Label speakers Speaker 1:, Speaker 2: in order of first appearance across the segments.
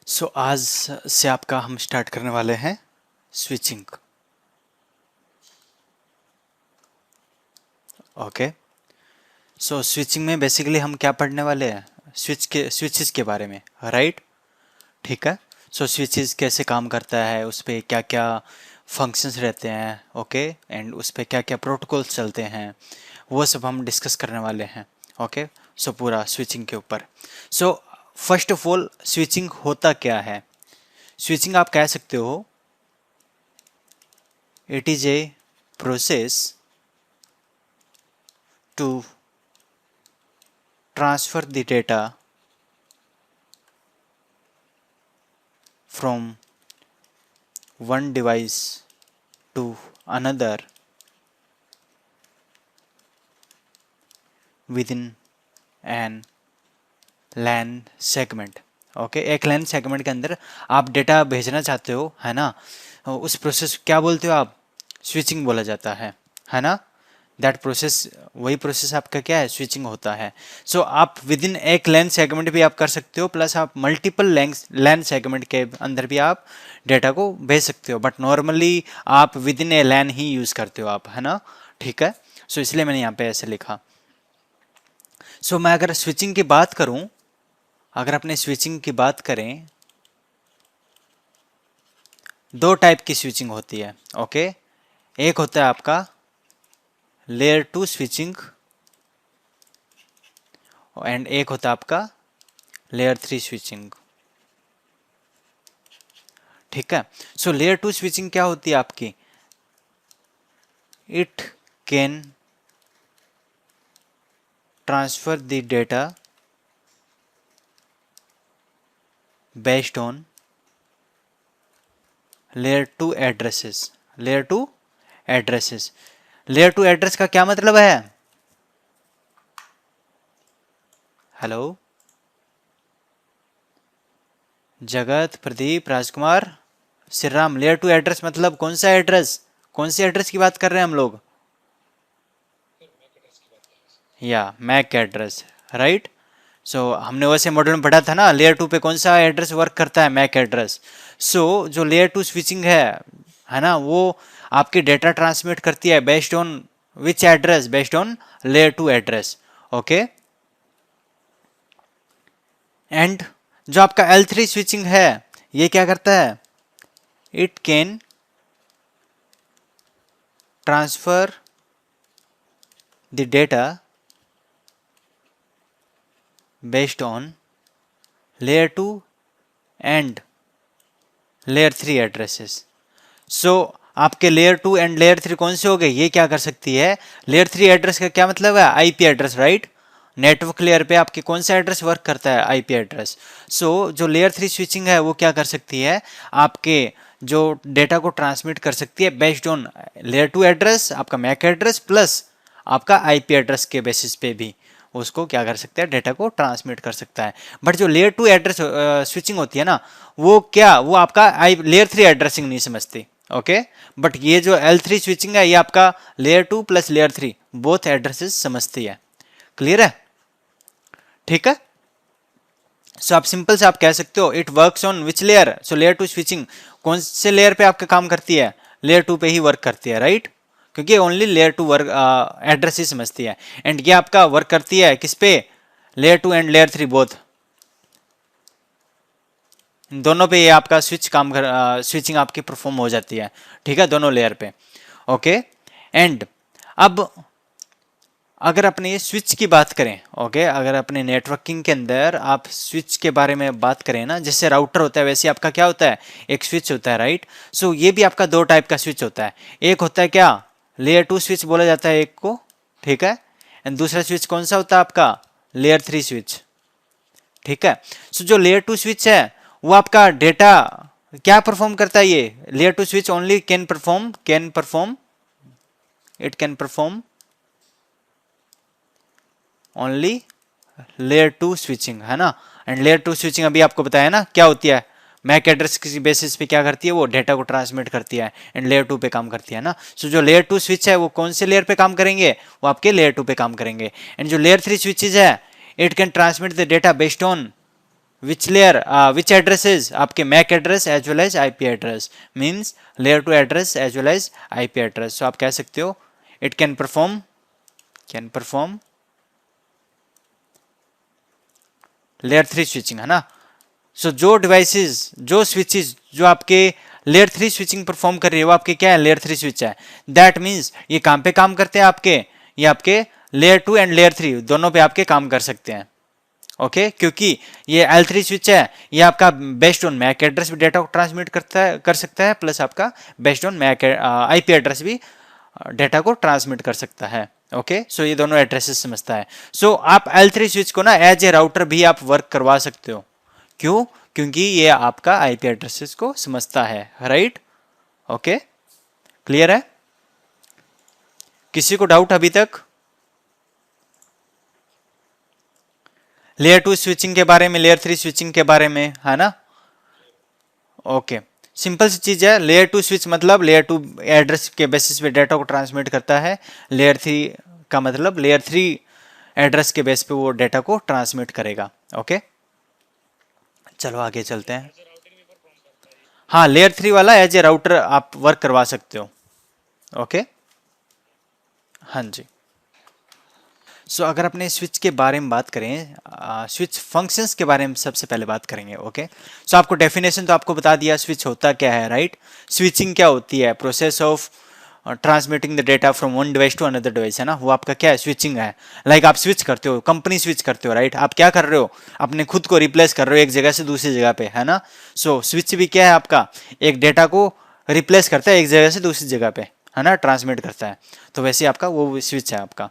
Speaker 1: सो आज से आपका हम स्टार्ट करने वाले हैं स्विचिंग। ओके, सो स्विचिंग में बेसिकली हम क्या पढ़ने वाले हैं, स्विचेस के बारे में, राइट। ठीक है। सो स्विचेस कैसे काम करता है, उस पर क्या क्या फंक्शंस रहते हैं, ओके, एंड उस पर क्या क्या प्रोटोकॉल्स चलते हैं, वो सब हम डिस्कस करने वाले हैं। ओके, सो पूरा स्विचिंग के ऊपर। So first of all switching होता क्या है। स्विचिंग आप कह सकते हो it is a process to transfer the data from one device to another within an LAN segment। Okay, एक LAN सेगमेंट के अंदर आप डेटा भेजना चाहते हो, है ना। उस प्रोसेस क्या बोलते हो आप, स्विचिंग बोला जाता है ना। दैट प्रोसेस, वही प्रोसेस आपका क्या है, स्विचिंग होता है। सो आप विद इन एक लैन सेगमेंट भी आप कर सकते हो, प्लस आप मल्टीपल लैन सेगमेंट के अंदर भी आप डेटा को भेज सकते हो, बट नॉर्मली आप विद इन ए लैन ही यूज़ करते हो आप, है ना। ठीक है। सो इसलिए मैंने यहाँ पे ऐसे लिखा। सो मैं अगर स्विचिंग की बात करूँ, अगर अपने स्विचिंग की बात करें, दो टाइप की स्विचिंग होती है। ओके, एक होता है आपका लेयर 2 स्विचिंग एंड एक होता है आपका लेयर 3 स्विचिंग। ठीक है। सो लेयर 2 स्विचिंग क्या होती है आपकी, it can transfer the data based on layer 2 addresses. Layer 2 addresses, layer 2 address का क्या मतलब है, हेलो जगत, प्रदीप, राजकुमार, श्रीराम। लेयर 2 एड्रेस मतलब कौन सा एड्रेस, कौन सी एड्रेस की बात कर रहे हैं हम लोग, या मैक एड्रेस, राइट। सो हमने वैसे मॉडल में पढ़ा था ना, लेयर 2 पे कौन सा एड्रेस वर्क करता है, मैक एड्रेस। सो जो लेयर 2 स्विचिंग है ना, वो आपकी डेटा ट्रांसमिट करती है based on which address, based on layer 2 address. Okay, and जो आपका L3 स्विचिंग है, ये क्या करता है, it can transfer the data based on layer 2 and layer 3 addresses. So आपके लेयर 2 एंड लेयर 3 कौन से हो गए, ये क्या कर सकती है, लेयर 3 एड्रेस का क्या मतलब है, IP address, right. Network layer पे आपके कौन सा एड्रेस वर्क करता है, आईपी एड्रेस। सो जो लेयर 3 स्विचिंग है वो क्या कर सकती है, आपके जो डेटा को ट्रांसमिट कर सकती है बेस्ड ऑन लेयर 2 एड्रेस, आपका मैक एड्रेस प्लस आपका आईपी एड्रेस के बेसिस पे भी उसको क्या कर सकता है, डेटा को ट्रांसमिट कर सकता है। बट जो लेयर 2 एड्रेस स्विचिंग होती है ना, वो क्या, वो आपका लेयर 3 एड्रेसिंग नहीं समझती। ओके, बट ये जो L3 स्विचिंग है, ये आपका layer 2 plus layer 3 both addresses समझती है। क्लियर है, ठीक है। सो आप सिंपल से आप कह सकते हो it works on which layer. So layer 2 switching कौन से लेयर पे आपका काम करती है, लेयर 2 पे ही वर्क करती है, राइट। क्योंकि ओनली लेयर 2 वर्क एड्रेस ही समझती है, एंड ये आपका वर्क करती है किस पे, लेयर 2 एंड लेयर 3 बोथ, दोनों पे ये आपका स्विचिंग आपकी परफॉर्म हो जाती है। ठीक है, दोनों लेयर पे। ओके, एंड अब अगर अपने ये स्विच की बात करें, ओके, अगर अपने नेटवर्किंग के अंदर आप स्विच के बारे में बात करें ना, जैसे राउटर होता है वैसे आपका क्या होता है, एक स्विच होता है, राइट। सो ये भी आपका दो टाइप का स्विच होता है, एक होता है क्या, लेयर 2 स्विच बोला जाता है एक को, ठीक है, एंड दूसरा स्विच कौन सा होता है आपका, लेयर 3 स्विच। ठीक है। सो जो लेयर 2 स्विच है वो आपका डेटा क्या परफॉर्म करता है, ये layer 2 switch only can perform it can perform only layer 2 switching, है ना। एंड लेयर 2 स्विचिंग अभी आपको बताया ना क्या होती है, मैक एड्रेस की बेसिस पे क्या करती है, वो डेटा को ट्रांसमिट करती है एंड लेयर 2 पे काम करती है ना। सो जो लेयर 2 स्विच है वो कौन से लेयर पे काम करेंगे, वो आपके लेयर 2 पे काम करेंगे। एंड जो लेयर 3 स्विचेज है, it can transmit the data based on which layer which addresses आपके MAC address as well as IP address, means layer 2 address as well as IP address. So आप कह सकते हो it can perform layer 3 switching, है ना. सो जो devices, जो switches जो आपके लेयर 3 स्विचिंग परफॉर्म कर रही है वो आपके क्या है, लेयर 3 स्विच है. दैट मीन्स ये काम पे काम करते हैं आपके, ये आपके लेयर 2 एंड लेयर 3 दोनों पे आपके काम कर सकते हैं. ओके क्योंकि ये L3 स्विच है, ये आपका बेस्ड ऑन मैक एड्रेस भी डेटा को ट्रांसमिट कर सकता है, प्लस आपका based on MAC IP address भी डेटा को ट्रांसमिट कर सकता है. ओके सो ये दोनों एड्रेसेस समझता है. सो आप L3 स्विच को ना एज ए राउटर भी आप वर्क करवा सकते हो. क्यों? क्योंकि ये आपका आईपी एड्रेसेस को समझता है, राइट. ओके क्लियर है? किसी को डाउट अभी तक? लेयर 2 स्विचिंग के बारे में, लेयर 3 स्विचिंग के बारे में, है ना. ओके सिंपल सी चीज है. लेयर 2 स्विच मतलब लेयर 2 एड्रेस के बेसिस पे डेटा को ट्रांसमिट करता है. लेयर 3 का मतलब लेयर 3 एड्रेस के बेस पे वो डेटा को ट्रांसमिट करेगा. ओके चलो आगे चलते हैं. हाँ लेयर 3 वाला एज ए राउटर आप वर्क करवा सकते हो. ओके हाँ जी. सो अगर अपने स्विच के बारे में बात करें, स्विच फंक्शंस के बारे में सबसे पहले बात करेंगे. ओके सो आपको डेफिनेशन तो आपको बता दिया स्विच होता क्या है, राइट. स्विचिंग क्या होती है? Process of transmitting the data from one device to another device, है ना. वो आपका क्या है? स्विचिंग है. लाइक आप स्विच करते हो, कंपनी स्विच करते हो, राइट. आप क्या कर रहे हो? अपने खुद को रिप्लेस कर रहे हो एक जगह से दूसरी जगह पे, है ना. सो स्विच भी क्या है आपका? एक डेटा को रिप्लेस करता है एक जगह से दूसरी जगह पे, है ना, ट्रांसमिट करता है. तो वैसे आपका वो स्विच है आपका.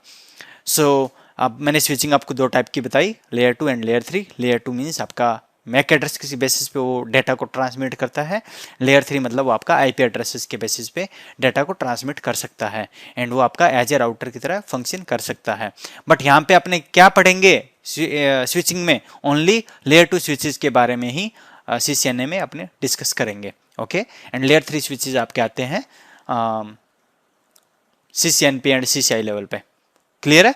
Speaker 1: सो अब मैंने स्विचिंग आपको दो टाइप की बताई, layer 2 and layer 3. Layer 2 means आपका मैक एड्रेस किसी बेसिस पे वो डेटा को ट्रांसमिट करता है. लेयर 3 मतलब वो आपका आईपी एड्रेसेस के बेसिस पे डेटा को ट्रांसमिट कर सकता है, एंड वो आपका एज ए राउटर की तरह फंक्शन कर सकता है. बट यहाँ पे अपने क्या पढ़ेंगे स्विचिंग में? ओनली लेयर 2 स्विचेस के बारे में ही CCNA में अपने डिस्कस करेंगे. ओके एंड लेयर 3 स्विचेस आपके आते हैं CCNP एंड CCI लेवल पे. क्लियर है?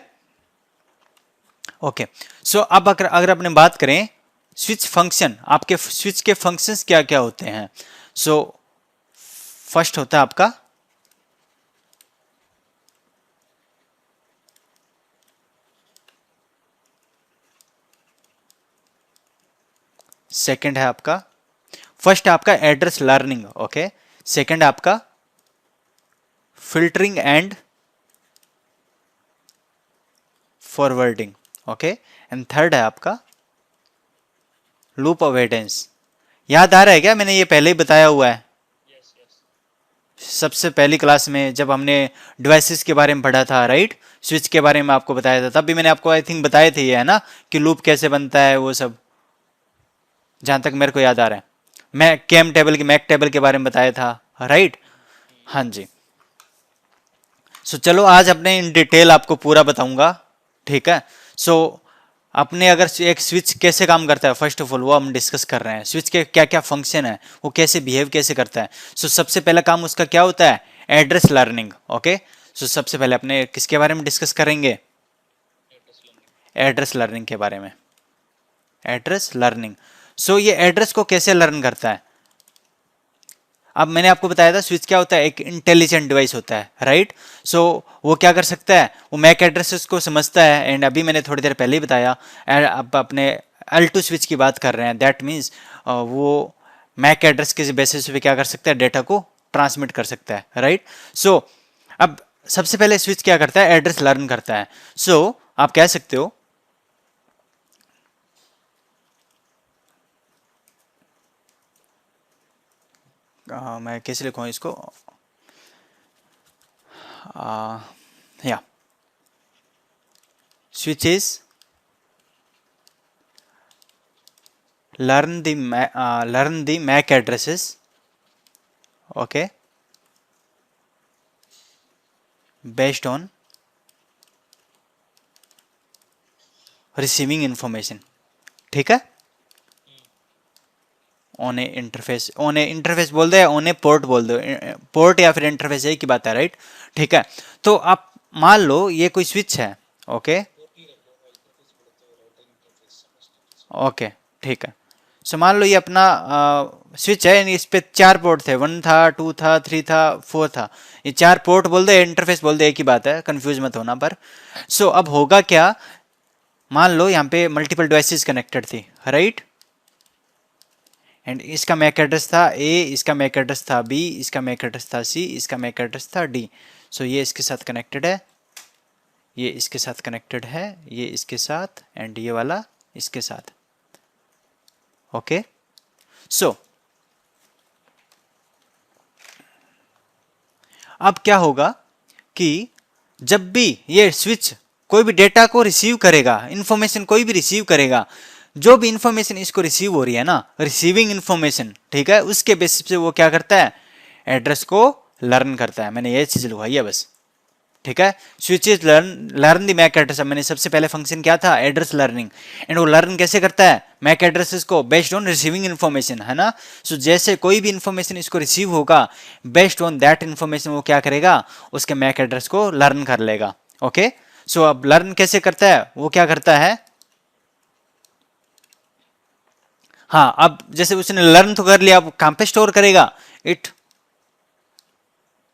Speaker 1: ओके सो अब अगर अपने बात करें स्विच फंक्शन, आपके स्विच के फंक्शंस क्या क्या होते हैं. सो फर्स्ट होता है आपका सेकंड है आपका, फर्स्ट है आपका एड्रेस लर्निंग. ओके सेकंड है आपका filtering and forwarding. Okay and third है आपका लूप अवॉइडेंस. याद आ रहा है क्या? मैंने ये पहले ही बताया हुआ है. सबसे पहली क्लास में जब हमने डिवाइसेस के बारे में पढ़ा था, राइट, स्विच के बारे में आपको बताया था, तब भी मैंने आपको आई थिंक बताए थे ये, है ना, कि लूप कैसे बनता है वो सब, जहां तक मेरे को याद आ रहा है. मैं कैम टेबल की मैक टेबल के बारे में बताया था, राइट. हाँ जी. सो चलो आज अपने इन डिटेल आपको पूरा बताऊंगा. ठीक है. सो अपने अगर एक स्विच कैसे काम करता है फर्स्ट ऑफ ऑल वो हम डिस्कस कर रहे हैं. स्विच के क्या क्या फंक्शन है, वो कैसे बिहेव कैसे करता है. सो सबसे पहला काम उसका क्या होता है? Address learning. ओके सो सबसे पहले अपने किसके बारे में डिस्कस करेंगे? एड्रेस लर्निंग के बारे में. Address learning. सो ये एड्रेस को कैसे लर्न करता है? अब मैंने आपको बताया था स्विच क्या होता है? एक इंटेलिजेंट डिवाइस होता है, राइट. सो वो क्या कर सकता है? वो मैक एड्रेसेस को समझता है, एंड अभी मैंने थोड़ी देर पहले ही बताया अब अपने L2 स्विच की बात कर रहे हैं. दैट मीन्स वो मैक एड्रेस के बेसिस पे क्या कर सकता है? डेटा को ट्रांसमिट कर सकता है, राइट. सो अब सबसे पहले स्विच क्या करता है? एड्रेस लर्न करता है. सो आप कह सकते हो मैं कैसे लिखूँ इसको, या switches learn the MAC addresses, okay, based on receiving information. ठीक है. ऑन ए इंटरफेस बोल दो, ऑन ए पोर्ट बोल दो, पोर्ट या फिर इंटरफेस यही की बात है, राइट. ठीक है. तो आप मान लो ये कोई स्विच है. ओके ओके ठीक है. सो मान लो ये अपना स्विच है, इस पे 4 पोर्ट थे, 1 था, 2 था, 3 था, 4 था। ये 4 पोर्ट बोल दो, इंटरफेस बोल दो, एक ही बात है, कंफ्यूज मत होना। पर सो अब होगा क्या, मान लो यहाँ पे मल्टीपल डिवाइसेस कनेक्टेड थी, राइट, एंड इसका मैक एड्रेस था ए, इसका मैक एड्रेस था बी, इसका मैक एड्रेस था सी, इसका मैक एड्रेस था डी। सो ये इसके साथ कनेक्टेड है, ये इसके साथ कनेक्टेड है, ये इसके साथ, एंड ये वाला इसके साथ। ओके, सो अब क्या होगा कि जब भी ये स्विच कोई भी डेटा को रिसीव करेगा, इंफॉर्मेशन कोई भी रिसीव करेगा, जो भी इंफॉर्मेशन इसको रिसीव हो रही है ना, रिसीविंग इंफॉर्मेशन, ठीक है, उसके बेसिस पे वो क्या करता है, एड्रेस को लर्न करता है। मैंने ये चीज लिखवाई है बस, ठीक है। Switches learn the MAC address. मैंने सबसे पहले फंक्शन क्या था, एड्रेस लर्निंग, एंड वो लर्न कैसे करता है, मैक एड्रेसेस को बेस्ड ऑन रिसीविंग इन्फॉर्मेशन, है ना। सो जैसे कोई भी इन्फॉर्मेशन इसको रिसीव होगा, बेस्ड ऑन दैट इन्फॉर्मेशन वो क्या करेगा, उसके मैक एड्रेस को लर्न कर लेगा। ओके, सो अब लर्न कैसे करता है, वो क्या करता है, हाँ, अब जैसे उसने लर्न तो कर लिया, अब कहां पे स्टोर करेगा, it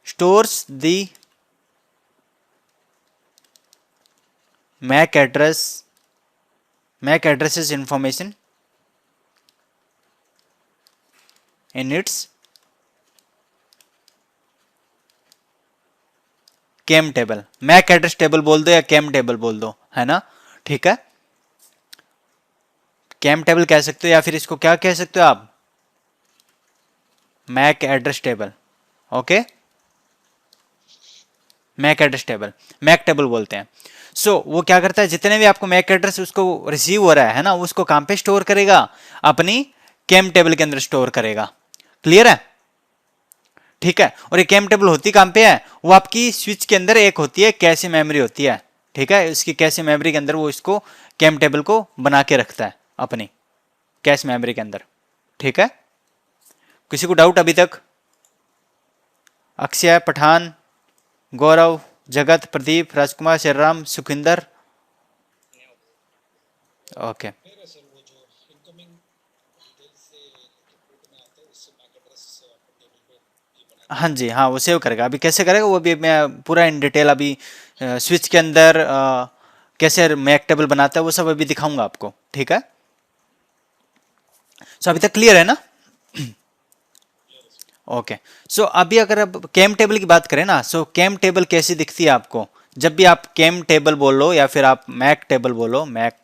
Speaker 1: stores the MAC addresses information in its CAM table. MAC address table बोल दो या केम टेबल बोल दो, है ना, ठीक है। केम टेबल कह सकते हो या फिर इसको क्या कह सकते हो आप, MAC address table. Okay, MAC address table, MAC table बोलते हैं। सो वो क्या करता है, जितने भी आपको मैक एड्रेस उसको रिसीव हो रहा है ना, उसको कहां पे स्टोर करेगा, अपनी केम टेबल के अंदर स्टोर करेगा। क्लियर है, ठीक है। और ये केम टेबल होती कहां पे है, वो आपकी स्विच के अंदर एक होती है कैशे मेमोरी होती है, ठीक है। इसकी कैशे मेमोरी के अंदर वो इसको केम टेबल को बना के रखता है अपनी कैश मेमोरी के अंदर, ठीक है। किसी को डाउट अभी तक, अक्षय, पठान, गौरव, जगत, प्रदीप, राजकुमार, श्रीराम, सुखिंदर, ओके। हाँ जी, हाँ, वो सेव करेगा। अभी कैसे करेगा वो भी मैं पूरा इन डिटेल अभी स्विच के अंदर कैसे मैक टेबल बनाता है वो सब अभी दिखाऊंगा आपको, ठीक है। सो अभी तक क्लियर है ना, ओके। सो अभी अगर अब केम टेबल की बात करें ना, सो केम टेबल कैसी दिखती है आपको, जब भी आप केम टेबल बोलो या फिर आप मैक टेबल बोलो, मैक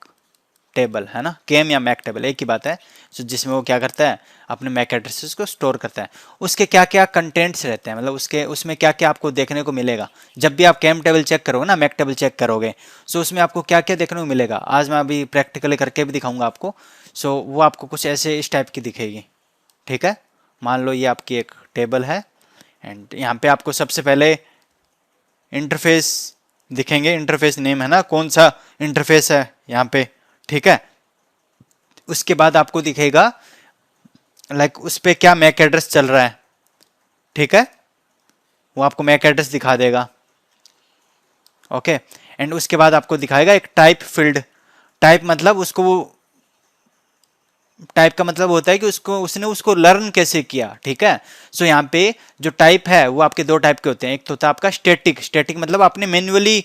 Speaker 1: टेबल, है ना, केम या मैक टेबल एक ही बात है। सो जिसमें वो क्या करता है, अपने मैक एड्रेसेस को स्टोर करता है। उसके क्या क्या कंटेंट्स रहते हैं, मतलब उसके उसमें क्या क्या आपको देखने को मिलेगा जब भी आप केम टेबल चेक करोगे ना, मैक टेबल चेक करोगे, सो उसमें आपको क्या क्या देखने को मिलेगा, आज मैं अभी प्रैक्टिकली करके भी दिखाऊंगा आपको। सो वो आपको कुछ ऐसे इस टाइप की दिखेगी, ठीक है। मान लो ये आपकी एक टेबल है, एंड यहाँ पे आपको सबसे पहले इंटरफेस दिखेंगे, इंटरफेस नेम है ना, कौन सा इंटरफेस है यहाँ पे, ठीक है। उसके बाद आपको दिखेगा लाइक उस पे क्या मैक एड्रेस चल रहा है, ठीक है, वो आपको मैक एड्रेस दिखा देगा। ओके, एंड उसके बाद आपको दिखाएगा एक टाइप फील्ड। टाइप मतलब उसको, वो टाइप का मतलब होता है कि उसने उसको लर्न कैसे किया, ठीक है। सो यहाँ पे जो टाइप है वो आपके दो टाइप के होते हैं, एक तो होता है आपका स्टैटिक। स्टैटिक मतलब आपने मैन्युअली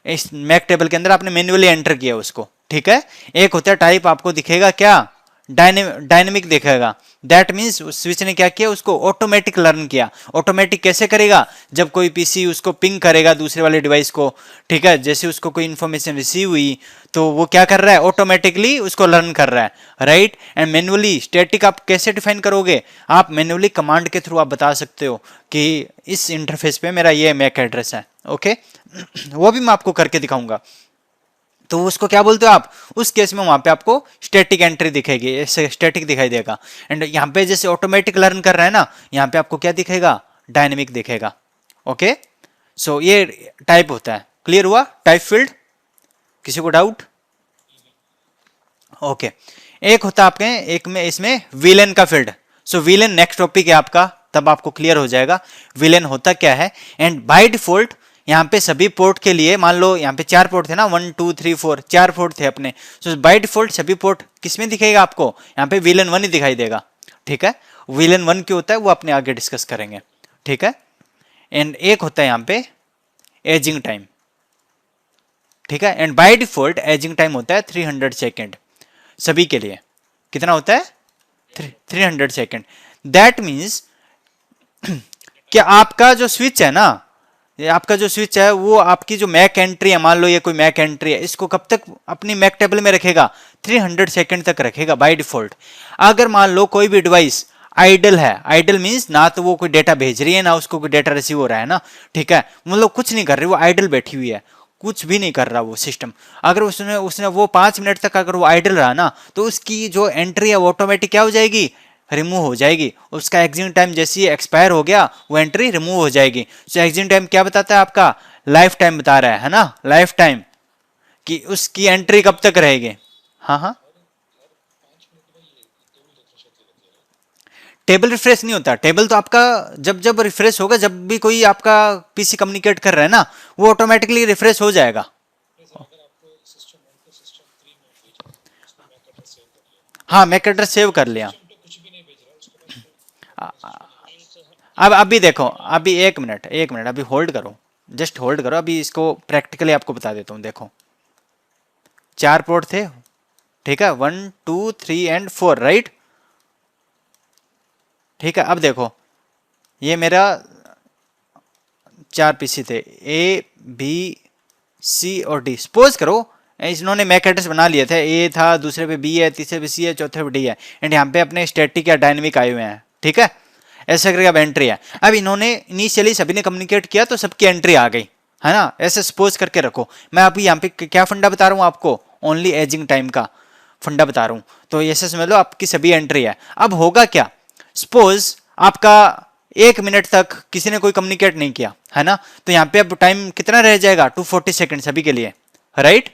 Speaker 1: इस मैक टेबल के अंदर आपने मैन्युअली एंटर किया उसको, ठीक है। एक होता है टाइप, आपको दिखेगा क्या, डायनेमिक दिखेगा। दैट मीन्स स्विच ने क्या किया, उसको ऑटोमेटिक लर्न किया। ऑटोमेटिक कैसे करेगा, जब कोई पीसी उसको पिंग करेगा दूसरे वाले डिवाइस को, ठीक है, जैसे उसको कोई इंफॉर्मेशन रिसीव हुई तो वो क्या कर रहा है, ऑटोमेटिकली उसको लर्न कर रहा है, राइट। एंड मैन्युअली स्टैटिक आप कैसे डिफाइन करोगे, आप मैन्युअली कमांड के थ्रू आप बता सकते हो कि इस इंटरफेस पे मेरा ये मैक एड्रेस है, ओके। वो भी मैं आपको करके दिखाऊंगा। तो उसको क्या बोलते हो आप, उस केस में वहां पे आपको स्टैटिक एंट्री दिखेगी, ऐसे स्टैटिक दिखाई देगा। एंड यहाँ पे जैसे ऑटोमेटिक लर्न कर रहा है ना, यहाँ पे आपको क्या दिखेगा, डायनेमिक दिखेगा, ओके। सो ये टाइप होता है। क्लियर हुआ, टाइप फील्ड, किसी को डाउट, ओके। एक होता है आपके, एक में इसमें विलेन का फील्ड। सो विलेन नेक्स्ट टॉपिक है आपका, तब आपको क्लियर हो जाएगा विलेन होता क्या है। एंड बाय डिफॉल्ट यहाँ पे सभी पोर्ट के लिए मान लो यहाँ पे 4 पोर्ट थे ना, 1 2 3 4, 4 पोर्ट थे अपने। तो बाय डिफॉल्ट सभी पोर्ट किस में दिखेगा आपको, यहाँ पे VLAN 1 ही दिखाई देगा। ठीक है, VLAN 1 क्यों होता है वो अपने आगे डिस्कस करेंगे। ठीक है, एंड एक होता है यहाँ पे एजिंग टाइम। ठीक है, and by default ageing time होता है 300 सेकेंड सभी के लिए। कितना होता है, 300 सेकेंड। दैट मीन्स कि आपका जो स्विच है ना, ये आपका जो स्विच है वो आपकी जो मैक एंट्री है, मान लो ये कोई मैक एंट्री है, इसको कब तक अपनी मैक टेबल में रखेगा, 300 सेकेंड तक रखेगा बाय डिफॉल्ट। अगर मान लो कोई भी डिवाइस आइडल है, आइडल मींस ना तो वो कोई डेटा भेज रही है ना उसको कोई डेटा रिसीव हो रहा है ना, ठीक है, मतलब कुछ नहीं कर रही, वो आइडल बैठी हुई है, कुछ भी नहीं कर रहा वो सिस्टम। अगर उसने उसने वो 5 मिनट तक अगर वो आइडल रहा ना, तो उसकी जो एंट्री है वो ऑटोमेटिक क्या हो जाएगी, रिमूव हो जाएगी। उसका एग्जिट टाइम जैसे ही एक्सपायर हो गया वो एंट्री रिमूव हो जाएगी। सो एग्जिट टाइम क्या बताता है आपका, लाइफ टाइम बता रहा है ना, लाइफ टाइम कि उसकी एंट्री कब तक रहेगी। हाँ हाँ, टेबल रिफ्रेश नहीं होता, टेबल तो आपका जब जब रिफ्रेश होगा, जब भी कोई आपका पीसी कम्युनिकेट कर रहा है ना, वो ऑटोमेटिकली रिफ्रेश हो जाएगा। हाँ, मैक एड्रेस सेव कर लिया। अब अभी देखो, अभी एक मिनट एक मिनट, अभी होल्ड करो, जस्ट होल्ड करो, अभी इसको प्रैक्टिकली आपको बता देता हूँ। देखो 4 पोर्ट थे, ठीक है, 1 2 3 एंड 4, राइट। ठीक है, अब देखो ये मेरा 4 पीसी थे, ए बी सी और डी। सपोज करो इन्होंने मैक एड्रेस बना लिए थे, ए था, दूसरे पे बी है, तीसरे पे सी है, चौथे पे डी है, एंड यहाँ पे अपने स्टैटिक या डायनेमिक आए हुए हैं। ठीक है, ऐसा करके अब एंट्री है। अब इन्होंने इनिशियली सभी ने कम्युनिकेट किया तो सबकी एंट्री आ गई, है ना, ऐसे सपोज करके रखो। मैं अभी यहाँ पे क्या फंडा बता रहा हूँ आपको, ओनली एजिंग टाइम का फंडा बता रहा हूँ। तो ऐसे समझ लो आपकी सभी एंट्री है। अब होगा क्या, सपोज आपका 1 मिनट तक किसी ने कोई कम्युनिकेट नहीं किया, है ना, तो यहाँ पे अब टाइम कितना रह जाएगा, 240 सेकेंड सभी के लिए, राइट।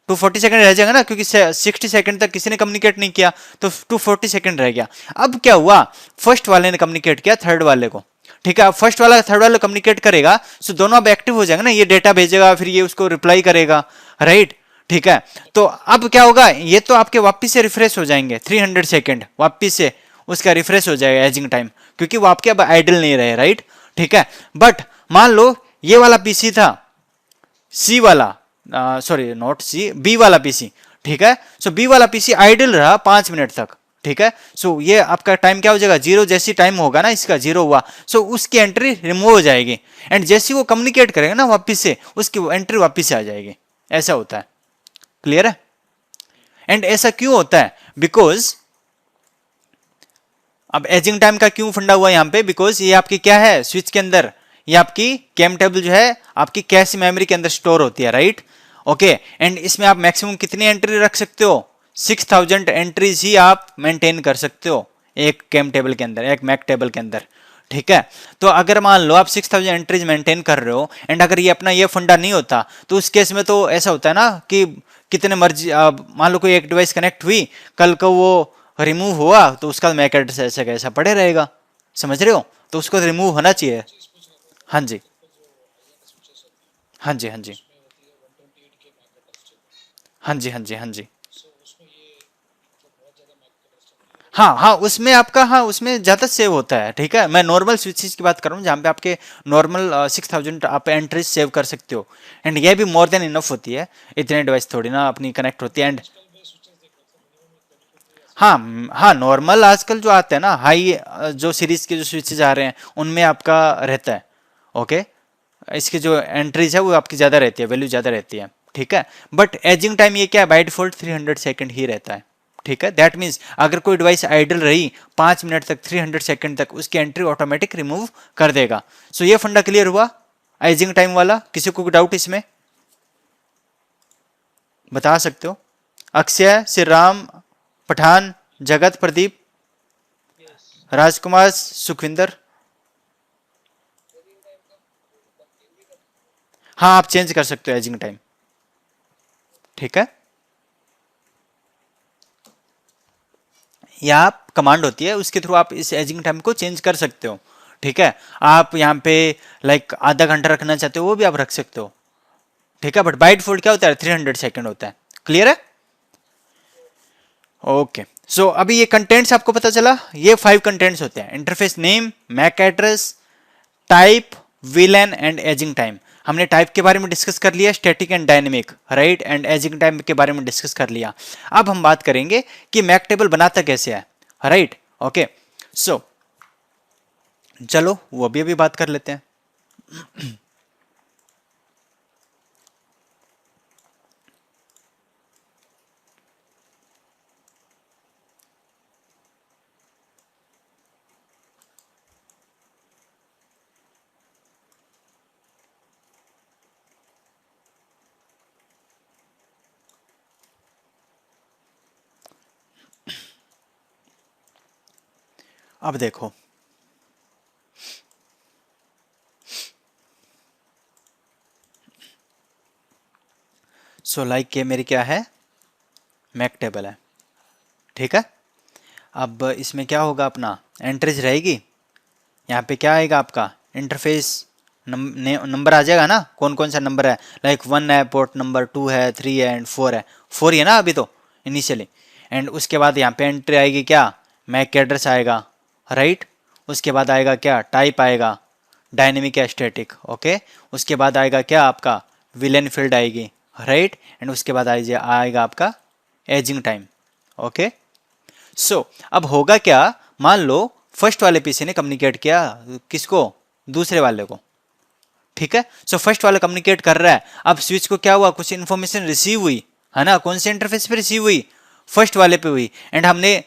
Speaker 1: 240 सेकंड रह जाएगा ना, क्योंकि 60 सेकंड तक किसी ने कम्युनिकेट नहीं किया, तो 240 सेकंड रह गया। अब क्या हुआ, फर्स्ट वाले ने कम्युनिकेट किया थर्ड वाले को, ठीक है, अब फर्स्ट वाला थर्ड वाले कम्युनिकेट करेगा, सो दोनों अब एक्टिव हो जाएंगे ना, ये डेटा भेजेगा फिर ये उसको रिप्लाई करेगा, राइट। ठीक है, तो अब क्या होगा, ये तो आपके वापिस से रिफ्रेश हो जाएंगे, 300 सेकेंड वापिस से उसका रिफ्रेश हो जाएगा एजिंग टाइम, क्योंकि वो आपके अब आइडल नहीं रहे, राइट। ठीक है, बट मान लो ये वाला पीसी था, सी वाला, सॉरी नॉट सी, बी वाला पीसी, ठीक है, सो बी वाला पीसी आइडल रहा 5 मिनट तक, ठीक है, सो ये आपका टाइम क्या हो जाएगा, जीरो, जैसी टाइम होगा ना इसका जीरो हुआ, सो उसकी एंट्री रिमूव हो जाएगी, एंड जैसी वो कम्युनिकेट करेगा ना वापिस से, उसकी एंट्री वापिस से आ जाएगी। ऐसा होता है, क्लियर है। एंड ऐसा क्यों होता है, बिकॉज अब एजिंग टाइम का क्यों फंडा हुआ यहाँ पे, बिकॉज ये आपकी क्या है, स्विच के अंदर ये आपकी कैम टेबल जो है आपकी कैश मेमोरी के अंदर स्टोर होती है, राइट। ओके, एंड इसमें आप मैक्सिमम कितनी एंट्री रख सकते हो, 6000 एंट्रीज ही आप मेंटेन कर सकते हो एक कैम टेबल के अंदर, एक मैक टेबल के अंदर। ठीक है, तो अगर मान लो आप 6000 एंट्रीज मेंटेन कर रहे हो, एंड अगर ये अपना ये फंडा नहीं होता, तो उस केस में तो ऐसा होता है ना कि कितने मर्जी, मान लो कोई एक डिवाइस कनेक्ट हुई, कल को वो रिमूव हुआ, तो उसका मैक एड्रेस ऐसा कैसा पड़े रहेगा, समझ रहे हो, तो उसको रिमूव होना चाहिए। हाँ जी, हाँ जी, हाँ जी, हाँ जी, हाँ जी, हाँ जी, हाँ हाँ, उसमें आपका, हाँ उसमें ज़्यादा सेव होता है। ठीक है, मैं नॉर्मल स्विचेस की बात कर रहा हूँ, जहाँ पे आपके नॉर्मल 6000 आप एंट्रीज सेव कर सकते हो, एंड ये भी मोर देन इनफ होती है, इतने डिवाइस थोड़ी ना अपनी कनेक्ट होती है। एंड हाँ हाँ, नॉर्मल आजकल जो आते हैं ना हाई, जो सीरीज के जो स्विचेज आ रहे हैं उनमें आपका रहता है। ओके, इसकी जो एंट्रीज है वो आपकी ज़्यादा रहती है, वैल्यू ज़्यादा रहती है। ठीक है, बट एजिंग टाइम ये क्या है, बाय डिफॉल्ट 300 सेकंड ही रहता है। ठीक है, दैट मीन्स अगर कोई डिवाइस आइडल रही 5 मिनट तक, 300 सेकंड तक, उसकी एंट्री ऑटोमेटिक रिमूव कर देगा। सो ये फंडा क्लियर हुआ एजिंग टाइम वाला, किसी को डाउट इसमें बता सकते हो। अक्षय, श्री राम, पठान, जगत, प्रदीप, राजकुमार, सुखविंदर। हाँ, आप चेंज कर सकते हो एजिंग टाइम। ठीक है, या आप कमांड होती है उसके थ्रू आप इस एजिंग टाइम को चेंज कर सकते हो। ठीक है, आप यहाँ पे लाइक आधा घंटा रखना चाहते हो वो भी आप रख सकते हो, ठीक है, बट बाय डिफॉल्ट क्या होता है 300 सेकेंड होता है। क्लियर है? ओके, सो अभी ये कंटेंट्स आपको पता चला, ये 5 कंटेंट्स होते हैं, interface name, MAC address, type, VLAN and ageing time. हमने टाइप के बारे में डिस्कस कर लिया, static and dynamic, right, and ageing time के बारे में डिस्कस कर लिया। अब हम बात करेंगे कि मैक टेबल बनाता कैसे है, राइट। ओके, सो चलो वो अभी बात कर लेते हैं। अब देखो, सो लाइक ये मेरी क्या है, मैक टेबल है, ठीक है। अब इसमें क्या होगा, अपना एंट्रीज रहेगी, यहाँ पे क्या आएगा आपका इंटरफेस नंबर आ जाएगा ना, कौन कौन सा नंबर है, लाइक 1 है, पोर्ट नंबर 2 है, 3 है एंड 4 है, 4 ही है ना अभी तो इनिशियली। एंड उसके बाद यहाँ पे एंट्री आएगी क्या, मैक एड्रेस आएगा, राइट। उसके बाद आएगा क्या, टाइप आएगा, डायनेमिक या स्टैटिक, ओके। उसके बाद आएगा क्या आपका विलेन फील्ड आएगी, राइट। एंड उसके बाद आएगा आपका एजिंग टाइम, ओके। सो अब होगा क्या, मान लो फर्स्ट वाले पीसी ने कम्युनिकेट किया किसको, दूसरे वाले को, ठीक है। सो फर्स्ट वाला कम्युनिकेट कर रहा है, अब स्विच को क्या हुआ, कुछ इन्फॉर्मेशन रिसीव हुई है ना, कौन से इंटरफेस पे रिसीव हुई, फर्स्ट वाले पे हुई। एंड हमने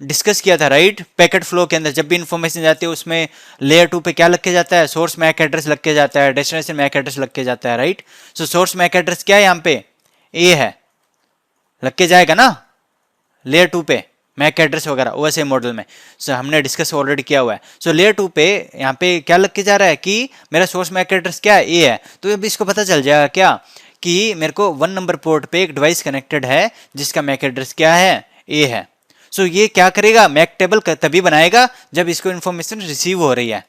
Speaker 1: डिस्कस किया था, राइट, पैकेट फ्लो के अंदर जब भी इंफॉर्मेशन जाती है उसमें लेयर 2 पे क्या लग के जाता है, सोर्स मैक एड्रेस लग के जाता है, डेस्टिनेशन मैक एड्रेस लग के जाता है, राइट। सो सोर्स मैक एड्रेस क्या है, यहाँ पे ए है, लग के जाएगा ना लेयर 2 पे मैक एड्रेस वगैरह ओएसआई मॉडल में। सो हमने डिस्कस ऑलरेडी किया हुआ है। सो लेयर 2 पे यहाँ पे क्या लग के जा रहा है कि मेरा सोर्स मैक एड्रेस क्या है, ए है। तो अब इसको पता चल जाएगा क्या कि मेरे को 1 नंबर पोर्ट पे एक डिवाइस कनेक्टेड है जिसका मैक एड्रेस क्या है, ए है। सो ये क्या करेगा, मैक टेबल तभी बनाएगा जब इसको इंफॉर्मेशन रिसीव हो रही है।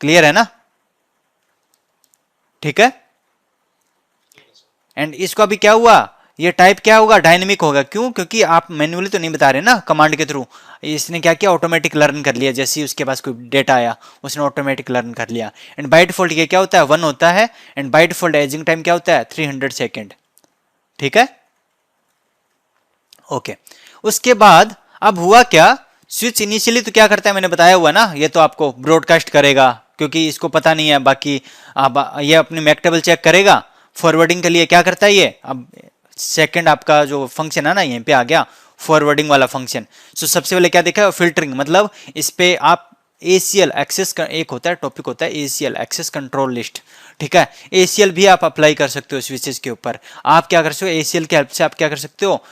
Speaker 1: क्लियर है ना? ठीक है। एंड इसको अभी क्या हुआ, ये टाइप क्या होगा, डायनेमिक होगा। क्यों? क्योंकि आप मैन्युअली तो नहीं बता रहे ना, कमांड के थ्रू इसने क्या किया, ऑटोमेटिक लर्न कर लिया। जैसे ही उसके पास कोई डेटा आया उसने ऑटोमेटिक लर्न कर लिया। एंड बाय डिफॉल्ट ये क्या होता है, 1 होता है। And by default ageing time क्या होता है, 300 सेकेंड। ठीक है, ओके। उसके बाद अब हुआ क्या, स्विच इनिशियली तो क्या करता है मैंने बताया हुआ ना, ये तो आपको ब्रॉडकास्ट करेगा क्योंकि इसको पता नहीं है। बाकी अब ये अपनी मैक टेबल चेक करेगा। फॉरवर्डिंग के लिए क्या करता है ये, अब सेकंड आपका जो फंक्शन है ना यहीं पे आ गया, फॉरवर्डिंग वाला फंक्शन। सो सबसे पहले क्या देखा, फिल्टरिंग, मतलब इस पे आप ACL एक्सेस का एक होता है टॉपिक होता है ACL एक्सेस कंट्रोल लिस्ट। ठीक है, ACL भी आप अप्लाई कर सकते हो स्विचेस के ऊपर। आप क्या कर सकते हो, ACL की हेल्प से आप क्या कर सकते हो,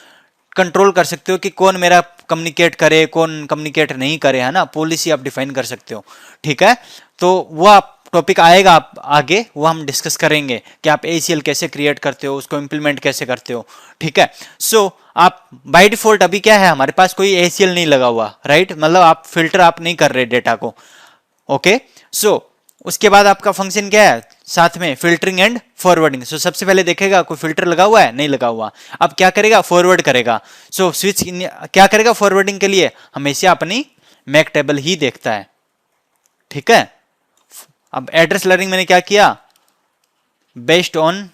Speaker 1: कंट्रोल कर सकते हो कि कौन मेरा कम्युनिकेट करे, कौन कम्युनिकेट नहीं करे, है ना। पॉलिसी आप डिफाइन कर सकते हो। ठीक है, तो वो आप टॉपिक आएगा आप आगे, वो हम डिस्कस करेंगे कि आप ACL कैसे क्रिएट करते हो, उसको इंप्लीमेंट कैसे करते हो। ठीक है, सो आप बाय डिफॉल्ट अभी क्या है, हमारे पास कोई ACL नहीं लगा हुआ, राइट, मतलब आप फिल्टर आप नहीं कर रहे डेटा को। ओके, सो उसके बाद आपका फंक्शन क्या है, साथ में फिल्टरिंग एंड फॉरवर्डिंग। सो सबसे पहले देखेगा कोई फिल्टर लगा हुआ है, नहीं लगा हुआ। अब क्या करेगा, फॉरवर्ड करेगा। सो स्विच क्या करेगा, फॉरवर्डिंग के लिए हमेशा अपनी मैक टेबल ही देखता है। ठीक है, अब एड्रेस लर्निंग मैंने क्या किया, बेस्ड ऑन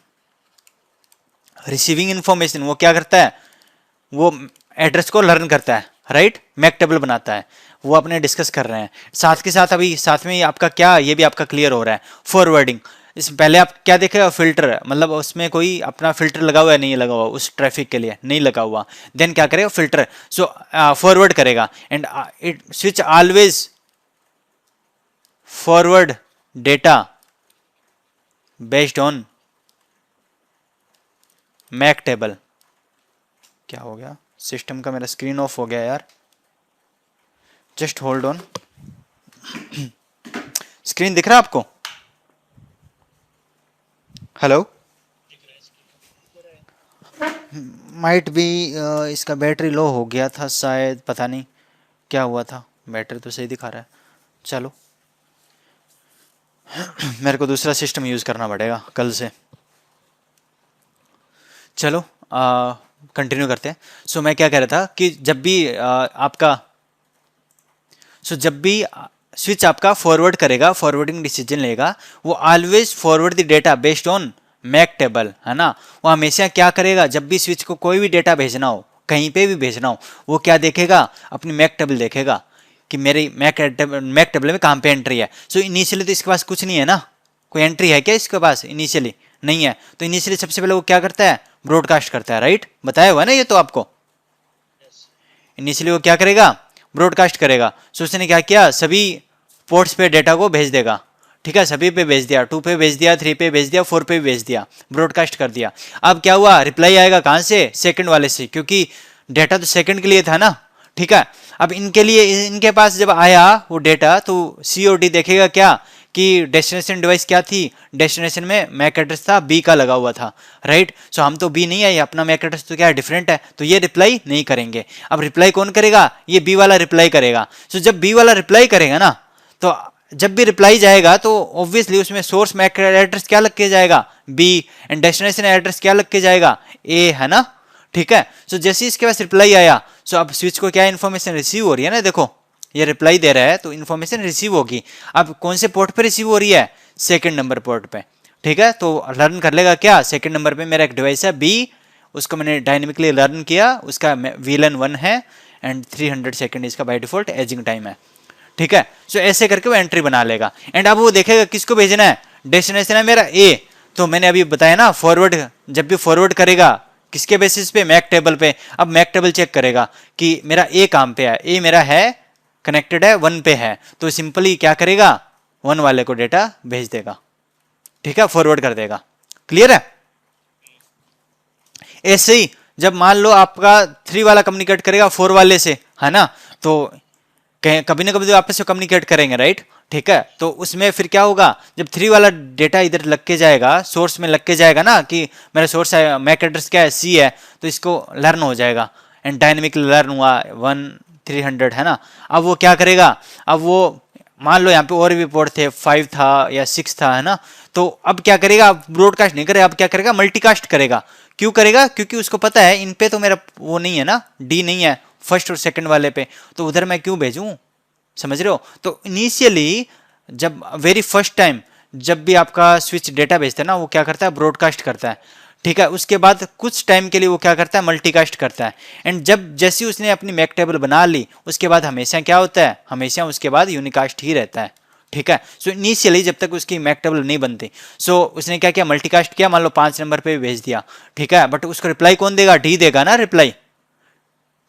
Speaker 1: रिसीविंग इंफॉर्मेशन, वो क्या करता है, वो एड्रेस को लर्न करता है, राइट, मैक टेबल बनाता है। वो अपने डिस्कस कर रहे हैं साथ के साथ। अभी साथ में ही आपका क्या, ये भी आपका क्लियर हो रहा है, फॉरवर्डिंग। इस पहले आप क्या देखेगा, फिल्टर, मतलब उसमें कोई अपना फिल्टर लगा हुआ है, नहीं लगा हुआ, उस ट्रैफिक के लिए नहीं लगा हुआ। देन क्या करेगा, फिल्टर, सो फॉरवर्ड करेगा। And it switch always forward data based on MAC table. क्या हो गया, सिस्टम का मेरा स्क्रीन ऑफ हो गया यार, जस्ट होल्ड ऑन। स्क्रीन दिख रहा है आपको? हेलो, माइट भी इसका बैटरी लो हो गया था शायद, पता नहीं क्या हुआ था, बैटरी तो सही दिखा रहा है। चलो मेरे को दूसरा सिस्टम यूज़ करना पड़ेगा कल से। चलो कंटिन्यू करते हैं। सो मैं क्या कह रहा था कि जब भी आपका जब भी स्विच आपका फॉरवर्ड करेगा, फॉरवर्डिंग डिसीजन लेगा, वो always forward the data based on MAC table, है ना। वो हमेशा क्या करेगा, जब भी स्विच को कोई भी डेटा भेजना हो, कहीं पे भी भेजना हो, वो क्या देखेगा, अपनी मैक टेबल देखेगा कि मेरी मैक टेबल में कहाँ पे एंट्री है। सो इनिशियली तो इसके पास कुछ नहीं है ना, कोई एंट्री है क्या इसके पास, इनिशियली नहीं है। तो इनिशियली सबसे पहले वो क्या करता है, ब्रॉडकास्ट करता है, राइट, बताया हुआ ना ये तो आपको। इनिशियली वो क्या करेगा, ब्रॉडकास्ट करेगा। सो उसने क्या किया, सभी पोर्ट्स पे डेटा को भेज देगा, ठीक है, सभी पे भेज दिया, 2 पे भेज दिया, 3 पे भेज दिया, 4 पे भेज दिया, ब्रॉडकास्ट कर दिया। अब क्या हुआ, रिप्लाई आएगा कहाँ से, सेकंड वाले से, क्योंकि डेटा तो सेकंड के लिए था ना, ठीक है। अब इनके लिए, इनके पास जब आया वो डेटा, तो सीओडी देखेगा क्या कि डेस्टिनेशन डिवाइस क्या थी, डेस्टिनेशन में मैक एड्रेस था, बी का लगा हुआ था, राइट। सो हम तो बी नहीं है, अपना मैक एड्रेस तो क्या है, डिफरेंट है, तो ये रिप्लाई नहीं करेंगे। अब रिप्लाई कौन करेगा, ये बी वाला रिप्लाई करेगा। सो जब बी वाला रिप्लाई करेगा ना, तो जब भी रिप्लाई जाएगा तो ऑब्वियसली उसमें सोर्स मैक एड्रेस क्या लग के जाएगा, बी, एंड डेस्टिनेशन एड्रेस क्या लग के जाएगा, ए, है ना, ठीक है। सो जैसे इसके पास रिप्लाई आया, सो अब स्विच को क्या इन्फॉर्मेशन रिसीव हो रही है ना, देखो ये रिप्लाई दे रहा है तो इन्फॉर्मेशन रिसीव होगी। अब कौन से पोर्ट पे रिसीव हो रही है, सेकंड नंबर पोर्ट पे, ठीक है। तो लर्न कर लेगा क्या, सेकंड नंबर पे मेरा एक डिवाइस है बी, उसको मैंने डायनेमिकली लर्न किया, उसका वीलन 1 है एंड 300 सेकंड इसका बाय डिफॉल्ट एजिंग टाइम है, ठीक है। सो ऐसे करके वो एंट्री बना लेगा, एंड अब वो देखेगा किसको भेजना है, डेस्टिनेशन है मेरा ए, तो मैंने अभी बताया ना, फॉरवर्ड, जब भी फॉरवर्ड करेगा किसके बेसिस पे, मैक टेबल पे। अब मैक टेबल चेक करेगा कि मेरा ए काम पे है, ए मेरा है कनेक्टेड है 1 पे है, तो सिंपली क्या करेगा, 1 वाले को डेटा भेज देगा, ठीक है, फॉरवर्ड कर देगा। क्लियर है। ऐसे ही जब मान लो आपका 3 वाला कम्युनिकेट करेगा 4 वाले से, है ना, तो कभी ना कभी तो आपस में कम्युनिकेट करेंगे, राइट, ठीक है। तो उसमें फिर क्या होगा, जब 3 वाला डेटा इधर लग के जाएगा, सोर्स में लग के जाएगा ना, कि मेरा सोर्स है, मैक एड्रेस क्या है, सी है, तो इसको लर्न हो जाएगा, एंड डायनेमिक लर्न हुआ 1 300, है ना। अब वो क्या करेगा, अब वो मान लो यहाँ पे और भी पोर्ट थे, 5 था या 6 था, है ना, तो अब क्या करेगा, ब्रॉडकास्ट नहीं करेगा, अब क्या करेगा, मल्टीकास्ट करेगा। क्यों करेगा, क्योंकि उसको पता है इन पे तो मेरा वो नहीं है ना, डी नहीं है फर्स्ट और सेकंड वाले पे, तो उधर मैं क्यों भेजूं, समझ रहे हो। तो इनिशियली जब वेरी फर्स्ट टाइम जब भी आपका स्विच डेटा भेजता है ना, वो क्या करता है, ब्रॉडकास्ट करता है, ठीक है। उसके बाद कुछ टाइम के लिए वो क्या करता है, मल्टीकास्ट करता है, एंड जब जैसी उसने अपनी मैक टेबल बना ली, उसके बाद हमेशा क्या होता है, हमेशा उसके बाद यूनिकास्ट ही रहता है, ठीक है। सो इनिशियली जब तक उसकी मैक टेबल नहीं बनती, सो उसने क्या किया, मल्टीकास्ट किया, मान लो 5 नंबर पे भेज दिया, ठीक है, बट उसको रिप्लाई कौन देगा, डी देगा ना रिप्लाई,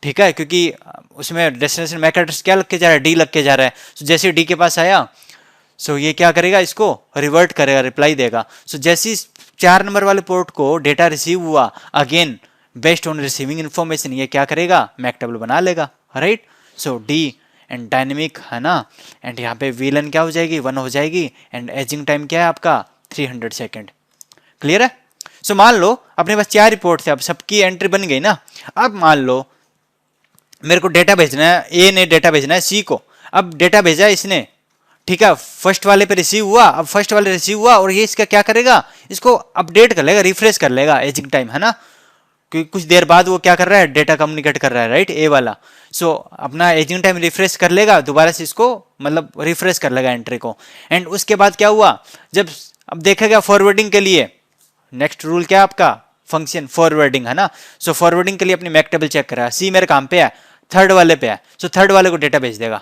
Speaker 1: ठीक है, क्योंकि उसमें डेस्टिनेशन मैक एड्रेस क्या लग के जा रहा है, डी लग के जा रहा है। सो जैसे डी के पास आया, सो ये क्या करेगा, इसको रिवर्ट करेगा, रिप्लाई देगा। सो जैसे 4 नंबर वाले पोर्ट को डेटा रिसीव हुआ, again based on receiving information ये क्या करेगा, मैक टेबल बना लेगा, right. So D and dynamic, है ना, एंड यहाँ पे वीलन क्या हो जाएगी, 1 हो जाएगी, एंड एजिंग टाइम क्या है आपका, 300 सेकेंड। क्लियर है। सो मान लो अपने पास 4 रिपोर्ट थे, अब सबकी एंट्री बन गई ना। अब मान लो मेरे को डेटा भेजना है, ए ने डेटा भेजना है सी को, अब डेटा भेजा इसने, ठीक है, फर्स्ट वाले पे रिसीव हुआ, अब फर्स्ट वाले रिसीव हुआ, और ये इसका क्या करेगा, इसको अपडेट कर लेगा, रिफ्रेश कर लेगा एजिंग टाइम, है ना, क्योंकि कुछ देर बाद वो क्या कर रहा है, डेटा कम्युनिकेट कर रहा है, राइट, ए वाला। सो अपना एजिंग टाइम रिफ्रेश कर लेगा, दोबारा से इसको मतलब रिफ्रेश कर लेगा एंट्री को, एंड उसके बाद क्या हुआ, जब अब देखेगा फॉरवर्डिंग के लिए, नेक्स्ट रूल क्या है आपका, फंक्शन फॉरवर्डिंग, है ना। सो फॉरवर्डिंग के लिए अपनी मैक टेबल चेक कर रहा है, सी मेरे काम पे है, थर्ड वाले पे है, सो थर्ड वाले को डेटा भेज देगा,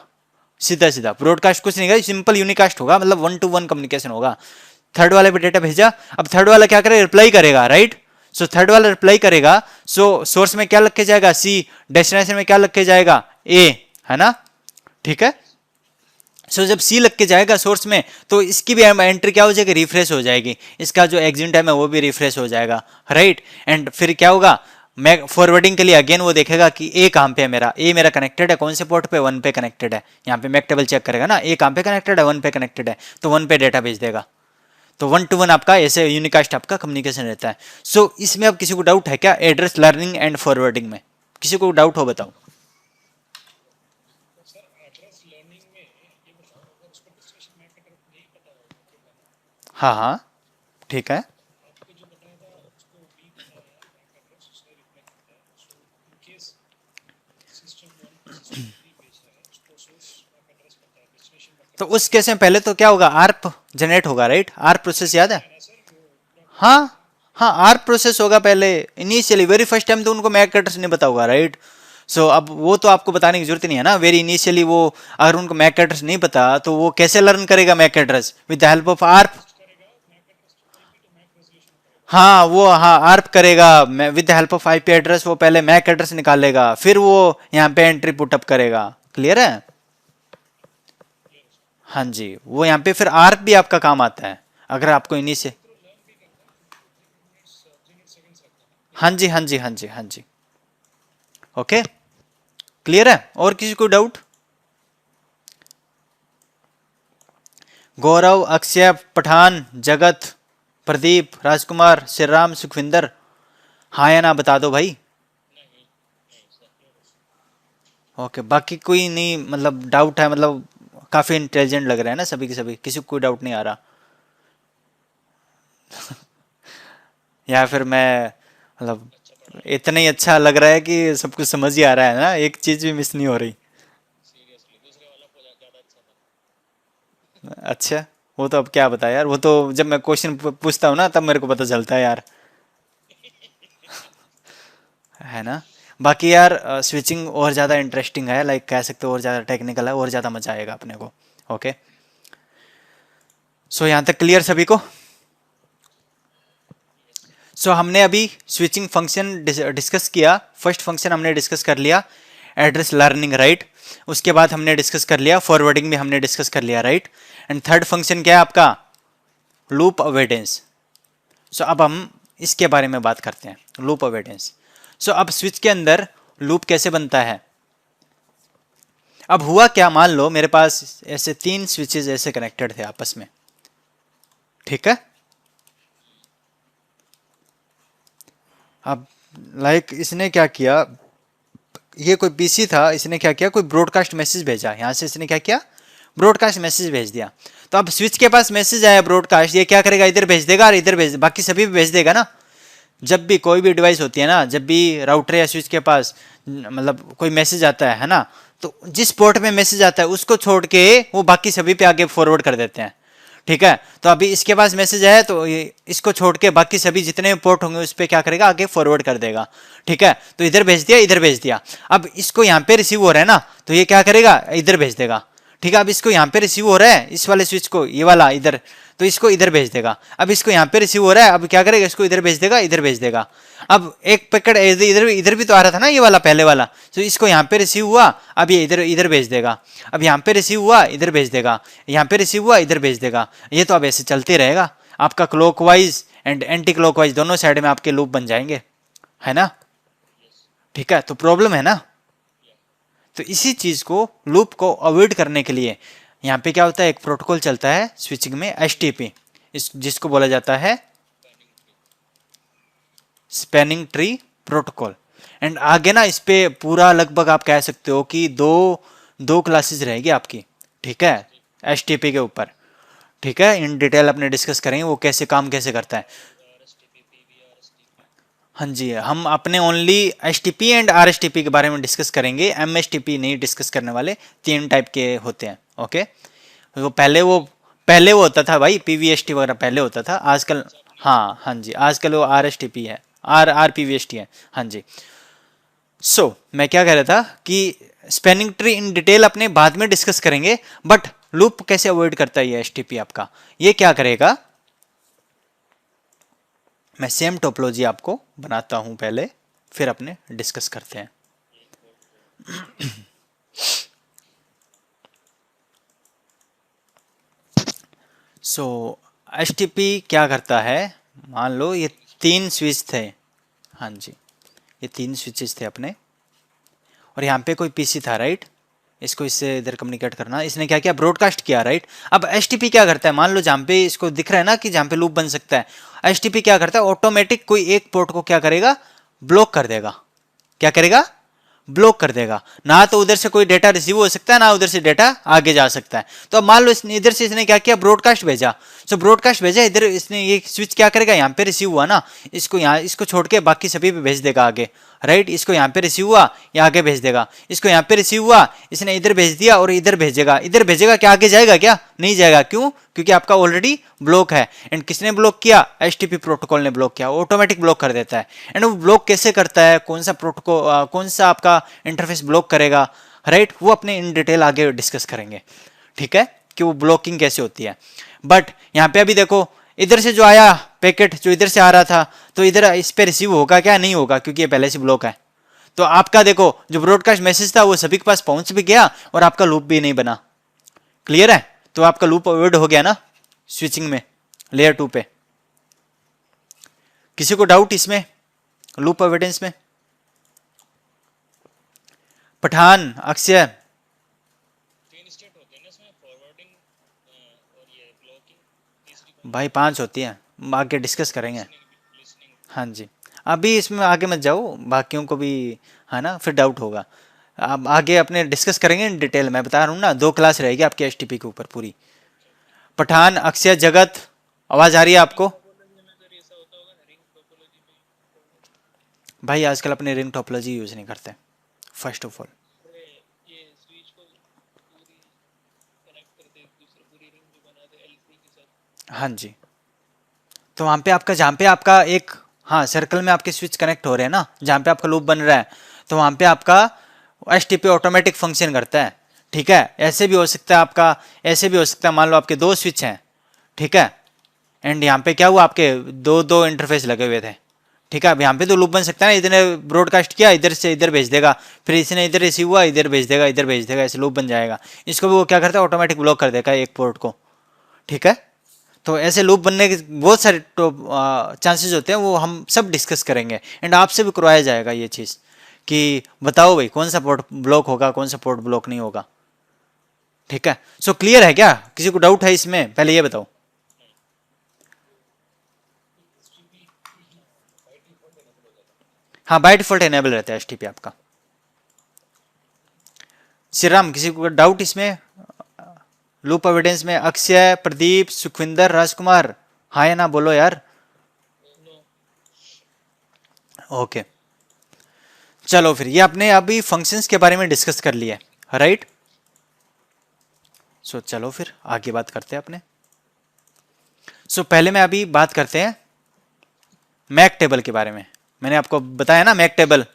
Speaker 1: सीधा सीधा ब्रॉडकास्ट कुछ नहीं करेगा, सिंपल यूनिकास्ट होगा, मतलब 1 to 1 कम्युनिकेशन होगा। थर्ड वाले पे डेटा भेजा, अब थर्ड वाला क्या करेगा, रिप्लाई करेगा, राइट। सो थर्ड वाला रिप्लाई करेगा, सो सोर्स में क्या लग के जाएगा, सी, डेस्टिनेशन में क्या लग के जाएगा, ए, है ना, ठीक है। सो जब सी लग के जाएगा सोर्स में, तो इसकी भी एंट्री क्या हो जाएगी, रिफ्रेश हो जाएगी, इसका जो एग्जिट टाइम है वो भी रिफ्रेश हो जाएगा, राइट। एंड फिर क्या होगा, मैं फॉरवर्डिंग के लिए अगेन वो देखेगा कि ए कहाँ पे है मेरा, ए मेरा कनेक्टेड है कौन से पोर्ट पे, 1 पे कनेक्टेड है, यहाँ पे मैक टेबल चेक करेगा ना, ए कहाँ पे कनेक्टेड है, 1 पे कनेक्टेड है, तो 1 पे डेटा भेज देगा। तो 1 to 1 आपका ऐसे यूनिकास्ट आपका कम्युनिकेशन रहता है। सो इसमें अब किसी को डाउट है क्या, एड्रेस लर्निंग एंड फॉरवर्डिंग में किसी को डाउट हो बताओ। हाँ हाँ, ठीक है। तो उस केस में पहले तो क्या होगा, आर्प जनरेट होगा, राइट? आर्प प्रोसेस याद है? हाँ हाँ, आर्प प्रोसेस होगा पहले इनिशियली, वेरी फर्स्ट टाइम तो उनको मैक एड्रेस नहीं पता होगा, राइट? सो अब वो तो आपको बताने की जरूरत नहीं है ना, वेरी इनिशियली वो अगर उनको मैक एड्रेस नहीं पता तो वो कैसे लर्न करेगा MAC address? With the help of ARP. हाँ वो, हाँ आर्प करेगा with the help of IP address, वो पहले मैक एड्रेस निकालेगा, फिर वो यहाँ पे एंट्री पुटअप करेगा। क्लियर है? हाँ जी, वो यहाँ पे फिर आर्प भी आपका काम आता है अगर आपको इन्हीं से। हाँ जी हाँ जी हाँ जी हाँ जी। ओके, क्लियर है? और किसी को डाउट? गौरव, अक्षय, पठान, जगत, प्रदीप, राजकुमार, श्री राम, सुखविंदर, हाँ या ना बता दो भाई। ओके, बाकी कोई नहीं मतलब डाउट है? मतलब काफी इंटेलिजेंट लग रहे हैं ना सभी के सभी, किसी को कोई डाउट नहीं आ रहा? या फिर मैं मतलब इतना ही अच्छा लग रहा है कि सब कुछ समझ ही आ रहा है ना, एक चीज भी मिस नहीं हो रही? अच्छा, वो तो अब क्या बता यार, वो तो जब मैं क्वेश्चन पूछता हूँ ना तब मेरे को पता चलता है यार, है ना? बाकी यार स्विचिंग और ज़्यादा इंटरेस्टिंग है, लाइक कह सकते हो और ज़्यादा टेक्निकल है, और ज़्यादा मजा आएगा अपने को। ओके, सो यहाँ तक क्लियर सभी को? सो हमने अभी स्विचिंग फंक्शन डिस्कस किया। फर्स्ट फंक्शन हमने डिस्कस कर लिया, एड्रेस लर्निंग, राइट? उसके बाद हमने डिस्कस कर लिया फॉरवर्डिंग भी हमने डिस्कस कर लिया, राइट? एंड थर्ड फंक्शन क्या है आपका? Loop avoidance. सो अब हम इसके बारे में बात करते हैं, लूप अवॉइडेंस। सो अब स्विच के अंदर लूप कैसे बनता है? अब हुआ क्या, मान लो मेरे पास ऐसे तीन स्विचेस ऐसे कनेक्टेड थे आपस में, ठीक है? अब लाइक इसने क्या किया, ये कोई पीसी था, इसने क्या किया, कोई ब्रॉडकास्ट मैसेज भेजा, यहाँ से इसने क्या किया, ब्रॉडकास्ट मैसेज भेज दिया। तो अब स्विच के पास मैसेज आया ब्रॉडकास्ट, ये क्या करेगा, इधर भेज देगा और इधर भेज, बाकी सभी भेज देगा ना। जब भी कोई भी डिवाइस होती है ना, जब भी राउटर या स्विच के पास मतलब कोई मैसेज आता है ना, तो जिस पोर्ट में मैसेज आता है उसको छोड़ के वो बाकी सभी पे आगे फॉरवर्ड कर देते हैं, ठीक है? तो अभी इसके पास मैसेज है तो ये इसको छोड़ के बाकी सभी जितने पोर्ट होंगे उस पर क्या करेगा, आगे फॉरवर्ड कर देगा, ठीक है? तो इधर भेज दिया, इधर भेज दिया। अब इसको यहाँ पे रिसीव हो रहा है ना, तो ये क्या करेगा, इधर भेज देगा, ठीक है? अब इसको यहाँ पे रिसीव हो रहा है, इस वाले स्विच को, ये वाला इधर, तो इसको इधर भेज देगा। अब इसको यहाँ पे रिसीव हो रहा है, अब क्या करेगा, इसको इधर भेज देगा, इधर भेज देगा। अब एक पैकेट इधर इधर भी तो आ रहा था ना, ये वाला पहले वाला, तो इसको यहाँ पे रिसीव हुआ, अब ये इधर इधर भेज देगा। अब यहाँ पे रिसीव हुआ, इधर भेज देगा, यहाँ पे रिसीव हुआ, इधर भेज देगा। ये तो अब ऐसे चलते रहेगा आपका, क्लॉकवाइज एंड एंटी क्लॉकवाइज दोनों साइड में आपके लूप बन जाएंगे, है ना? ठीक है, तो प्रॉब्लम है ना? तो इसी चीज को, लूप को अवॉइड करने के लिए यहाँ पे क्या होता है, एक प्रोटोकॉल चलता है स्विचिंग में, एचटीपी, इस जिसको बोला जाता है स्पैनिंग ट्री प्रोटोकॉल। एंड आगे ना इस पे पूरा लगभग आप कह सकते हो कि दो दो क्लासेस रहेगी आपकी, ठीक है, एचटीपी के ऊपर, ठीक है? इन डिटेल अपने डिस्कस करेंगे वो कैसे काम कैसे करता है। हाँ जी, हम अपने only H T P and are S T P के बारे में डिस्कस करेंगे, एम एस टी पी नहीं डिस्कस करने वाले। तीन टाइप के होते हैं, ओके? वो पहले वो होता था भाई, पी वी एस टी वगैरह पहले होता था, आजकल हाँ हाँ जी, आजकल वो आर एस टी पी है, R R P V S T है, हाँ जी। मैं क्या कह रहा था कि स्पेनिंग ट्री इन डिटेल अपने बाद में डिस्कस करेंगे, बट लूप कैसे अवॉइड करता है ये एच टी पी आपका, ये क्या करेगा, मैं सेम टोपोलॉजी आपको बनाता हूं पहले, फिर अपने डिस्कस करते हैं। सो एच टी पी क्या करता है, मान लो ये तीन स्विच थे, हाँ जी, ये तीन स्विचेस थे अपने, और यहाँ पे कोई पीसी था, राइट? इसको इससे इधर कम्युनिकेट करना, इसने क्या किया, ब्रॉडकास्ट किया, राइट? अब एच टी पी क्या करता है, मान लो जहाँ पे इसको दिख रहा है ना कि जहाँ पे लूप बन सकता है, एच टी पी क्या करता है, ऑटोमेटिक कोई एक पोर्ट को क्या करेगा, ब्लॉक कर देगा। क्या करेगा, ब्लॉक कर देगा, ना तो उधर से कोई डेटा रिसीव हो सकता है ना उधर से डेटा आगे जा सकता है। तो अब मान लो इसने इधर से इसने क्या किया, ब्रॉडकास्ट भेजा। सो ब्रॉडकास्ट भेजा, इधर इसने ये स्विच क्या करेगा, यहाँ पे रिसीव हुआ ना, इसको यहाँ इसको छोड़ के बाकी सभी पे भेज देगा आगे, राइट। इसको यहाँ पे रिसीव हुआ, ये आगे भेज देगा, इसको यहाँ पे रिसीव हुआ, इसने इधर भेज दिया और इधर भेजेगा। इधर भेजेगा क्या आगे जाएगा क्या, नहीं जाएगा, क्यों, क्योंकि आपका ऑलरेडी ब्लॉक है। एंड किसने ब्लॉक किया, एचटीपी प्रोटोकॉल ने ब्लॉक किया, ऑटोमेटिक ब्लॉक कर देता है। एंड वो ब्लॉक कैसे करता है, कौन सा प्रोटोकॉल, कौन सा आपका इंटरफेस ब्लॉक करेगा, राइट, वो अपने इन डिटेल आगे डिस्कस करेंगे, ठीक है, कि वो ब्लॉकिंग कैसे होती है। बट यहाँ पे अभी देखो, इधर से जो आया पैकेट, जो इधर से आ रहा था, तो इधर इस पे रिसीव होगा क्या, नहीं होगा, क्योंकि ये पहले से ब्लॉक है। तो आपका देखो जो ब्रॉडकास्ट मैसेज था वो सभी के पास पहुंच भी गया और आपका लूप भी नहीं बना। क्लियर है, तो आपका लूप अवॉइड हो गया ना स्विचिंग में लेयर 2 पे। किसी को डाउट इसमें, लूप अवॉइडेंस में? पठान, अक्षय, भाई 5 होती है, आगे डिस्कस करेंगे। हाँ जी, अभी इसमें आगे मत जाओ, बाकियों को भी है ना फिर डाउट होगा। अब आगे अपने डिस्कस करेंगे इन डिटेल, मैं बता रहा हूँ ना, 2 क्लास रहेगी आपकी एचटीपी के ऊपर पूरी। पठान, अक्षय, जगत, आवाज आ रही है आपको? भाई आजकल अपने रिंग टोपोलॉजी यूज नहीं करते फर्स्ट ऑफ ऑल। हाँ जी, तो वहाँ पे आपका, जहाँ पे आपका एक, हाँ सर्कल में आपके स्विच कनेक्ट हो रहे हैं ना, जहाँ पे आपका लूप बन रहा है, तो वहाँ पे आपका एचटीपी ऑटोमेटिक फंक्शन करता है, ठीक है। ऐसे भी हो सकता है आपका, ऐसे भी हो सकता है, मान लो आपके 2 स्विच हैं, ठीक है, एंड यहाँ पे क्या हुआ, आपके दो दो इंटरफेस लगे हुए थे, ठीक है। अब यहाँ पे तो लूप बन सकता है ना, इधर ने ब्रॉडकास्ट किया, इधर से इधर भेज देगा, फिर इसने इधर रिसीव हुआ, इधर भेज देगा, इधर भेज देगा, ऐसे लूप बन जाएगा। इसको भी वो क्या करता है, ऑटोमेटिक ब्लॉक कर देगा एक पोर्ट को, ठीक है। तो ऐसे लूप बनने के बहुत सारे चांसेस होते हैं, वो हम सब डिस्कस करेंगे। एंड आपसे भी करवाया जाएगा ये चीज़ कि बताओ भाई कौन सा पोर्ट ब्लॉक होगा, कौन सा पोर्ट ब्लॉक नहीं होगा, ठीक है। सो क्लियर है क्या, किसी को डाउट है इसमें, पहले ये बताओ। हाँ बाय डिफॉल्ट एनेबल रहता है एचटीपी आपका। श्री राम, किसी को डाउट इसमें, लूप एविडेंस में? अक्षय, प्रदीप, सुखविंदर, राजकुमार, हाँ या ना बोलो यार। ओके, चलो फिर ये आपने अभी फंक्शंस के बारे में डिस्कस कर लिया, राइट। सो चलो फिर आगे बात करते हैं अपने। सो पहले मैं अभी बात करते हैं मैक टेबल के बारे में। मैंने आपको बताया ना मैक टेबल,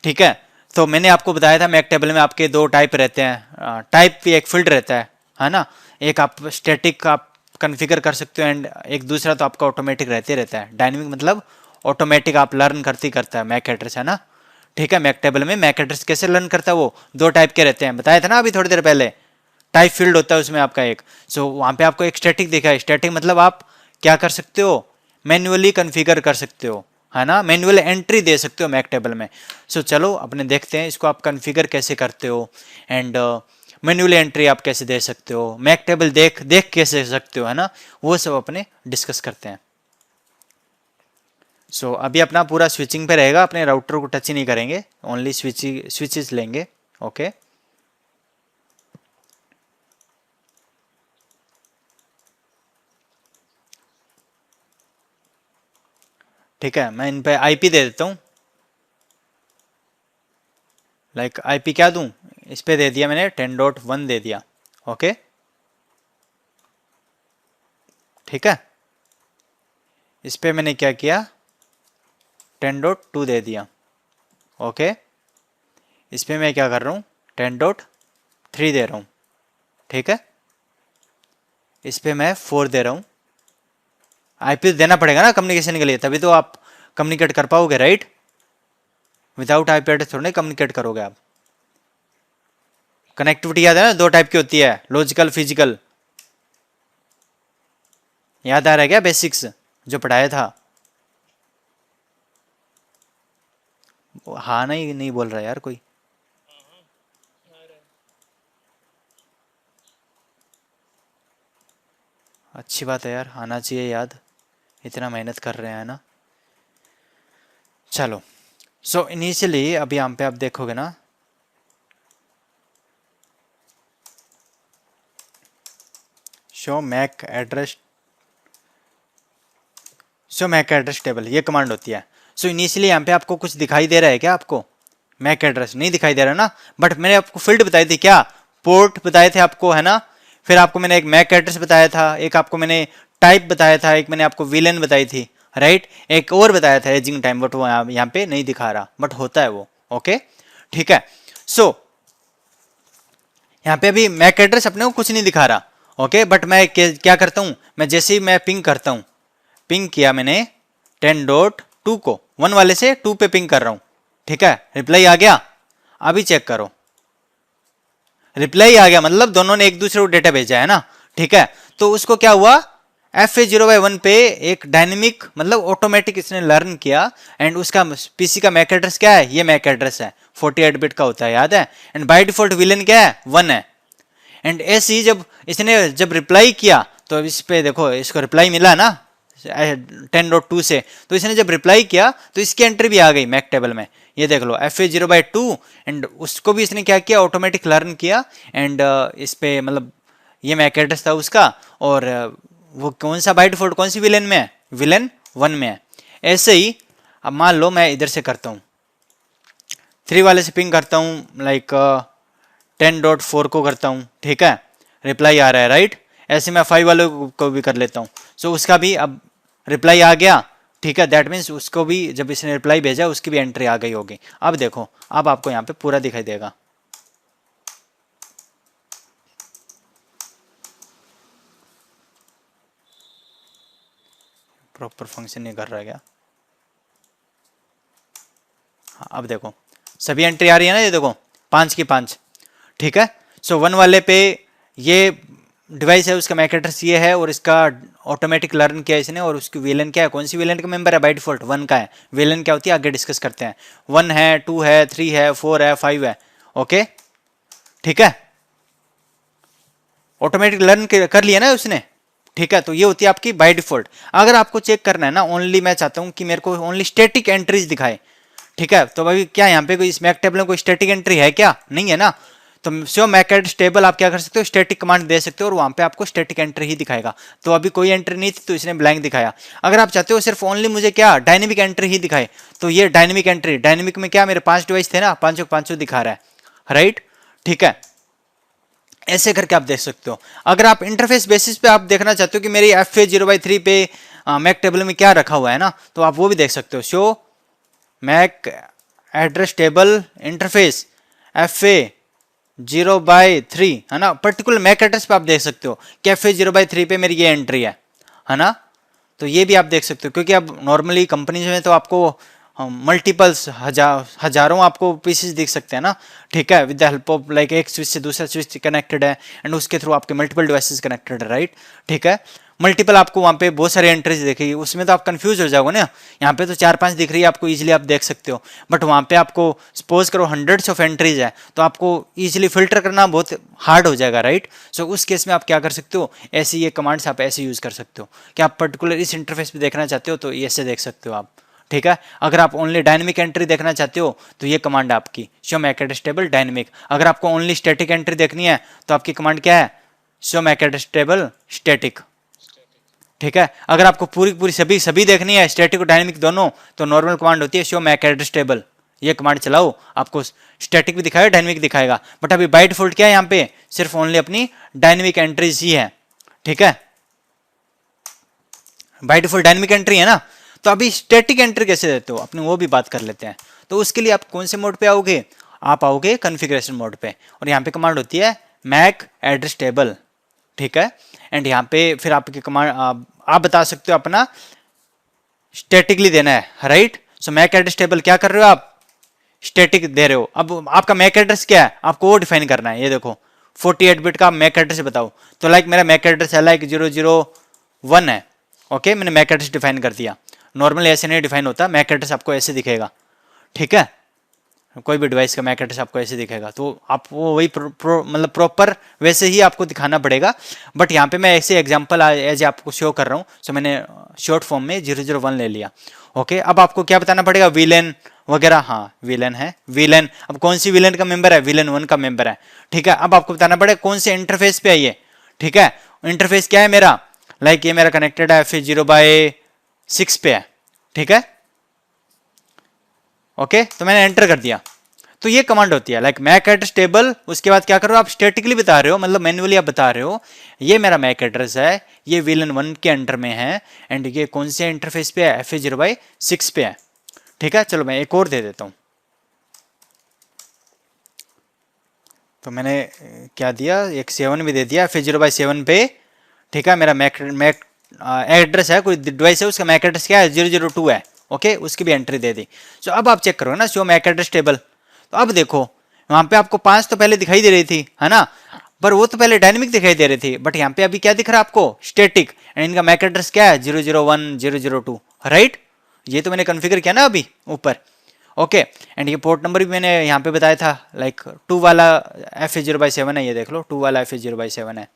Speaker 1: ठीक है। तो मैंने आपको बताया था मैक टेबल में आपके 2 टाइप रहते हैं, टाइप भी एक फील्ड रहता है ना। एक आप स्टैटिक आप कॉन्फ़िगर कर सकते हो, एंड एक दूसरा तो आपका ऑटोमेटिक रहते रहता है। डायनेमिक मतलब ऑटोमेटिक आप लर्न करते ही करता है मैक एड्रेस, है ना, ठीक है। मैक टेबल में मैक एड्रेस कैसे लर्न करता है, वो 2 टाइप के रहते हैं, बताया था ना अभी थोड़ी देर पहले। टाइप फील्ड होता है उसमें आपका एक, सो वहाँ पे आपको एक स्टैटिक दिखा है। स्टैटिक मतलब आप क्या कर सकते हो, मैन्युअली कॉन्फ़िगर कर सकते हो, है ना, मैनुअल एंट्री दे सकते हो मैक टेबल में। सो चलो अपने देखते हैं इसको आप कॉन्फ़िगर कैसे करते हो, एंड मैनुअल एंट्री आप कैसे दे सकते हो, मैक टेबल देख देख कैसे सकते हो, है ना, वो सब अपने डिस्कस करते हैं। सो अभी अपना पूरा स्विचिंग पे रहेगा, अपने राउटर को टच ही नहीं करेंगे, ओनली स्विचेस लेंगे, ओके। ठीक है, मैं इन पे आईपी दे देता हूँ, लाइक आईपी क्या दूं, इस पे दे दिया मैंने 10.1 दे दिया, ओके, ठीक है। इस पे मैंने क्या किया, 10.2 दे दिया, ओके। इस पे मैं क्या कर रहा हूँ, 10.3 दे रहा हूँ, ठीक है। इस पे मैं 4 दे रहा हूँ। आईपी देना पड़ेगा ना कम्युनिकेशन के लिए, तभी तो आप कम्युनिकेट कर पाओगे, राइट। विदाउट आईपी एड्रेस थोड़ा कम्युनिकेट करोगे आप। कनेक्टिविटी याद है ना, 2 टाइप की होती है, लॉजिकल, फिजिकल। याद आ रहा है क्या बेसिक्स जो पढ़ाया था? हाँ नहीं नहीं बोल रहा यार कोई। अच्छी बात है यार, आना चाहिए याद, इतना मेहनत कर रहे हैं ना। चलो, सो इनिशियली अभी यहाँ पे आप देखोगे ना, शो मैक एड्रेस टेबल, ये कमांड होती है। सो इनिशियली यहाँ पे आपको कुछ दिखाई दे रहा है क्या? आपको मैक एड्रेस नहीं दिखाई दे रहा ना, बट मैंने आपको फील्ड बताई थी क्या, पोर्ट बताए थे आपको, है ना। फिर आपको मैंने एक मैक एड्रेस बताया था, एक आपको मैंने टाइप बताया था, एक मैंने आपको विलेन बताई थी, राइट। एक और बताया था एजिंग टाइम, बट वो यहाँ पे नहीं दिखा रहा, बट होता है वो। ओके ठीक है। सो यहाँ पे अभी मैक एड्रेस अपने को कुछ नहीं दिखा रहा। ओके बट मैं क्या करता हूँ, मैं जैसे ही मैं पिंग करता हूँ, पिंग किया मैंने 10.2 को 1 वाले से 2 पे पिंग कर रहा हूं, ठीक है। रिप्लाई आ गया, अभी चेक करो, रिप्लाई आ गया, मतलब दोनों ने एक दूसरे को डेटा भेजा है ना, ठीक है। तो उसको क्या हुआ, FA0/1 पे एक डायनेमिक मतलब ऑटोमेटिक इसने लर्न किया, एंड उसका पीसी का मैक एड्रेस क्या है, ये मैक एड्रेस है 48 बिट का होता है, याद है। एंड बाय डिफॉल्ट विलेन क्या है, 1 है। एंड ऐसे ही जब इसने जब रिप्लाई किया, तो इस पे देखो इसको रिप्लाई मिला ना 10.2 से, तो इसने जब रिप्लाई किया तो इसकी एंट्री भी आ गई मैक टेबल में, ये देख लो FA0/2, एंड उसको भी इसने क्या किया, ऑटोमेटिक लर्न किया, एंड इस पे मतलब ये मैक एड्रेस था उसका, और वो कौन सा बाय डिफॉल्ट कौन सी विलेन में है, विलेन 1 में है। ऐसे ही अब मान लो मैं इधर से करता हूँ, 3 वाले से पिंग करता हूँ, लाइक 10.4 को करता हूँ, ठीक है, रिप्लाई आ रहा है, राइट। ऐसे मैं 5 वाले को भी कर लेता हूँ, सो उसका भी अब रिप्लाई आ गया, ठीक है। दैट मीन्स उसको भी जब इसने रिप्लाई भेजा उसकी भी एंट्री आ गई होगी। अब देखो, अब आपको यहाँ पे पूरा दिखाई देगा, प्रॉपर फंक्शन नहीं कर रहा है क्या, हाँ, अब देखो सभी एंट्री आ रही है ना, ये देखो 5 की 5, ठीक है। सो 1 वाले पे ये डिवाइस है, उसका मैक एड्रेस ये है, और इसका ऑटोमेटिक लर्न किया इसने, और उसकी विलेन क्या है, कौन सी विलेन का मेंबर है, बाय डिफॉल्ट 1 का है। विलेन क्या होती है आगे डिस्कस करते हैं, 1 है, 2 है, 3 है, 4 है, 5 है, ओके ठीक है। ऑटोमेटिक लर्न कर लिया ना उसने, ठीक है। तो ये होती है आपकी बाय डिफॉल्ट। अगर आपको चेक करना है ना, ओनली मैं चाहता हूं कि मेरे को ओनली स्टैटिक एंट्रीज दिखाए, ठीक है। तो अभी क्या यहाँ पे कोई इस मैक टेबल में कोई स्टैटिक एंट्री है क्या, नहीं है ना। तो शो मैक एड्रेस टेबल आप क्या कर सकते हो, स्टैटिक कमांड दे सकते हो, और वहां पे आपको स्टैटिक एंट्री ही दिखाएगा। तो अभी कोई एंट्री नहीं थी तो इसने ब्लैंक दिखाया। अगर आप चाहते हो सिर्फ ओनली मुझे क्या डायनेमिक एंट्री ही दिखाए, तो ये डायनेमिक एंट्री, डायनेमिक में क्या मेरे 5 डिवाइस थे ना, 5 दिखा रहा है, राइट, ठीक है। ऐसे करके आप देख सकते हो। अगर आप इंटरफेस बेसिस पे आप देखना चाहते हो कि मेरी FA0/3 पे मैक टेबल में क्या रखा हुआ है ना, तो आप वो भी देख सकते हो। Show MAC address table interface FA0/3 है ना, पर्टिकुलर मैक एड्रेस पे आप देख सकते हो कि FA0/3 पे मेरी ये एंट्री है ना। तो ये भी आप देख सकते हो, क्योंकि अब नॉर्मली कंपनीज में तो आपको मल्टीपल्स हजारों आपको पीसेस दिख सकते हैं ना, ठीक है, with the help of like एक स्विच से दूसरा स्विच कनेक्टेड है, एंड उसके थ्रू आपके मल्टीपल डिवाइसेस कनेक्टेड है, राइट, ठीक है। मल्टीपल आपको वहाँ पे बहुत सारे एंट्रीज दिखेगी, उसमें तो आप कंफ्यूज हो जाओगे ना। यहाँ पे तो 4-5 दिख रही है आपको, इजीली आप देख सकते हो, बट वहाँ पे आपको सपोज करो हंड्रेड्स ऑफ एंट्रीज है, तो आपको इजीली फिल्टर करना बहुत हार्ड हो जाएगा, राइट। सो उस केस में आप क्या कर सकते हो, ऐसी ये कमांड्स आप ऐसे यूज कर सकते हो कि आप पर्टिकुलर इस इंटरफेस पे देखना चाहते हो तो ऐसे देख सकते हो आप, ठीक है। अगर आप ओनली डायनेमिक एंट्री देखना चाहते हो तो ये कमांड है आपकी, show MAC address table dynamic. अगर आपको ओनली स्टैटिक एंट्री देखनी है तो आपकी कमांड क्या है, show MAC address table static, ठीक है। अगर आपको पूरी पूरी सभी देखनी है, स्टैटिक और डायनेमिक दोनों, तो नॉर्मल कमांड होती है शो मैक एड्रेस टेबल, ये कमांड चलाओ, आपको स्टैटिक भी दिखाएगा डायनेमिक दिखाएगा। बट अभी बाय डिफॉल्ट क्या है, यहाँ पे सिर्फ ओनली अपनी डायनेमिक एंट्रीज ही है, ठीक है, बाय डिफॉल्ट डायनेमिक एंट्री है ना। तो अभी स्टैटिक एंट्री कैसे देते हो, अपने वो भी बात कर लेते हैं। तो उसके लिए आप कौन से मोड पे आओगे, आप आओगे कॉन्फ़िगरेशन मोड पे, और यहाँ पे कमांड होती है मैक एड्रेस टेबल, ठीक है। एंड यहाँ पे फिर आपकी कमांड आप बता सकते हो अपना स्टैटिकली देना है, right. So MAC address table क्या कर रहे हो आप, स्टैटिक दे रहे हो। अब आपका मैक एड्रेस क्या है, आपको वो डिफाइन करना है। ये देखो 48 बिट का मैक एड्रेस बताओ, तो लाइक मेरा मैक एड्रेस है लाइक 001 है, ओके, मैंने मैक एड्रेस डिफाइन कर दिया। नॉर्मली ऐसे नहीं डिफाइन होता, मैक एड्रेस आपको ऐसे दिखेगा, ठीक है, कोई भी डिवाइस का मैक एड्रेस आपको ऐसे दिखेगा, तो आप वो वही मतलब प्रॉपर वैसे ही आपको दिखाना पड़ेगा। बट यहाँ पे मैं ऐसे एग्जांपल एज आपको शो कर रहा हूँ, सो मैंने शॉर्ट फॉर्म में 001 ले लिया, ओके। अब आपको क्या बताना पड़ेगा, विलेन वगैरह, हाँ विलेन है, विलेन अब कौन सी विलेन का मेंबर है, विलेन 1 का मेंबर है, ठीक है। अब आपको बताना पड़ेगा कौन से इंटरफेस पे है ये, ठीक है, इंटरफेस क्या है मेरा, लाइक ये मेरा कनेक्टेड है FA0/6 पे है, ठीक है। ओके, तो मैंने एंटर कर दिया। तो ये कमांड होती है लाइक मैक एड्रेस टेबल। उसके बाद क्या करो आप, स्टैटिकली बता रहे हो, मतलब मैन्युअली आप बता रहे हो ये मेरा मैक एड्रेस है, ये VLAN 1 के अंडर में है, एंड ये कौन से इंटरफेस पे है, FA0/6 पे है, ठीक है। चलो मैं एक और दे देता हूं। तो मैंने क्या दिया, एक 7 भी दे दिया FA0/7 पे, ठीक है। मेरा मैक एड्रेस है, कोई डिवाइस है उसका मैक एड्रेस क्या है, 002 है, ओके, उसकी भी एंट्री दे दी। सो अब आप चेक करो ना, शो मैक एड्रेस टेबल। तो अब देखो वहां पे आपको 5 तो पहले दिखाई दे रही थी, है ना, पर वो तो पहले डायनेमिक दिखाई दे रही थी, बट यहाँ पे अभी क्या दिख रहा है आपको, स्टैटिक, एंड इनका मैक एड्रेस क्या है, 001 002, राइट। ये तो मैंने कॉन्फ़िगर किया ना अभी ऊपर, ओके। एंड ये पोर्ट नंबर भी मैंने यहाँ पे बताया था, लाइक 2 वाला FA0/7 है, ये देख लो 2 वाला FA0/7 है,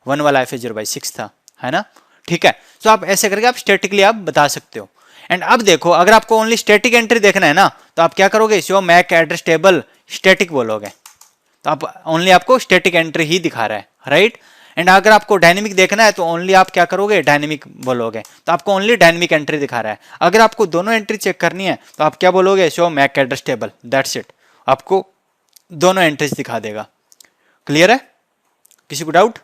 Speaker 1: 1 वाला FA0/6 था, है ना, ठीक है। तो आप ऐसे करके आप स्टैटिकली आप बता सकते हो। एंड अब देखो अगर आपको ओनली स्टैटिक एंट्री देखना है ना, तो आप क्या करोगे, show MAC address table static बोलोगे, तो आप ओनली आपको स्टैटिक एंट्री ही दिखा रहा है, राइट। एंड अगर आपको डायनेमिक देखना है तो ओनली आप क्या करोगे, डायनेमिक बोलोगे, तो आपको ओनली डायनेमिक एंट्री दिखा रहा है। अगर आपको दोनों एंट्री चेक करनी है तो आप क्या बोलोगे, show MAC address table, that's it, आपको दोनों एंट्रीज दिखा देगा। क्लियर है, किसी को डाउट?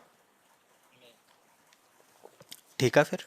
Speaker 1: ठीक है फिर।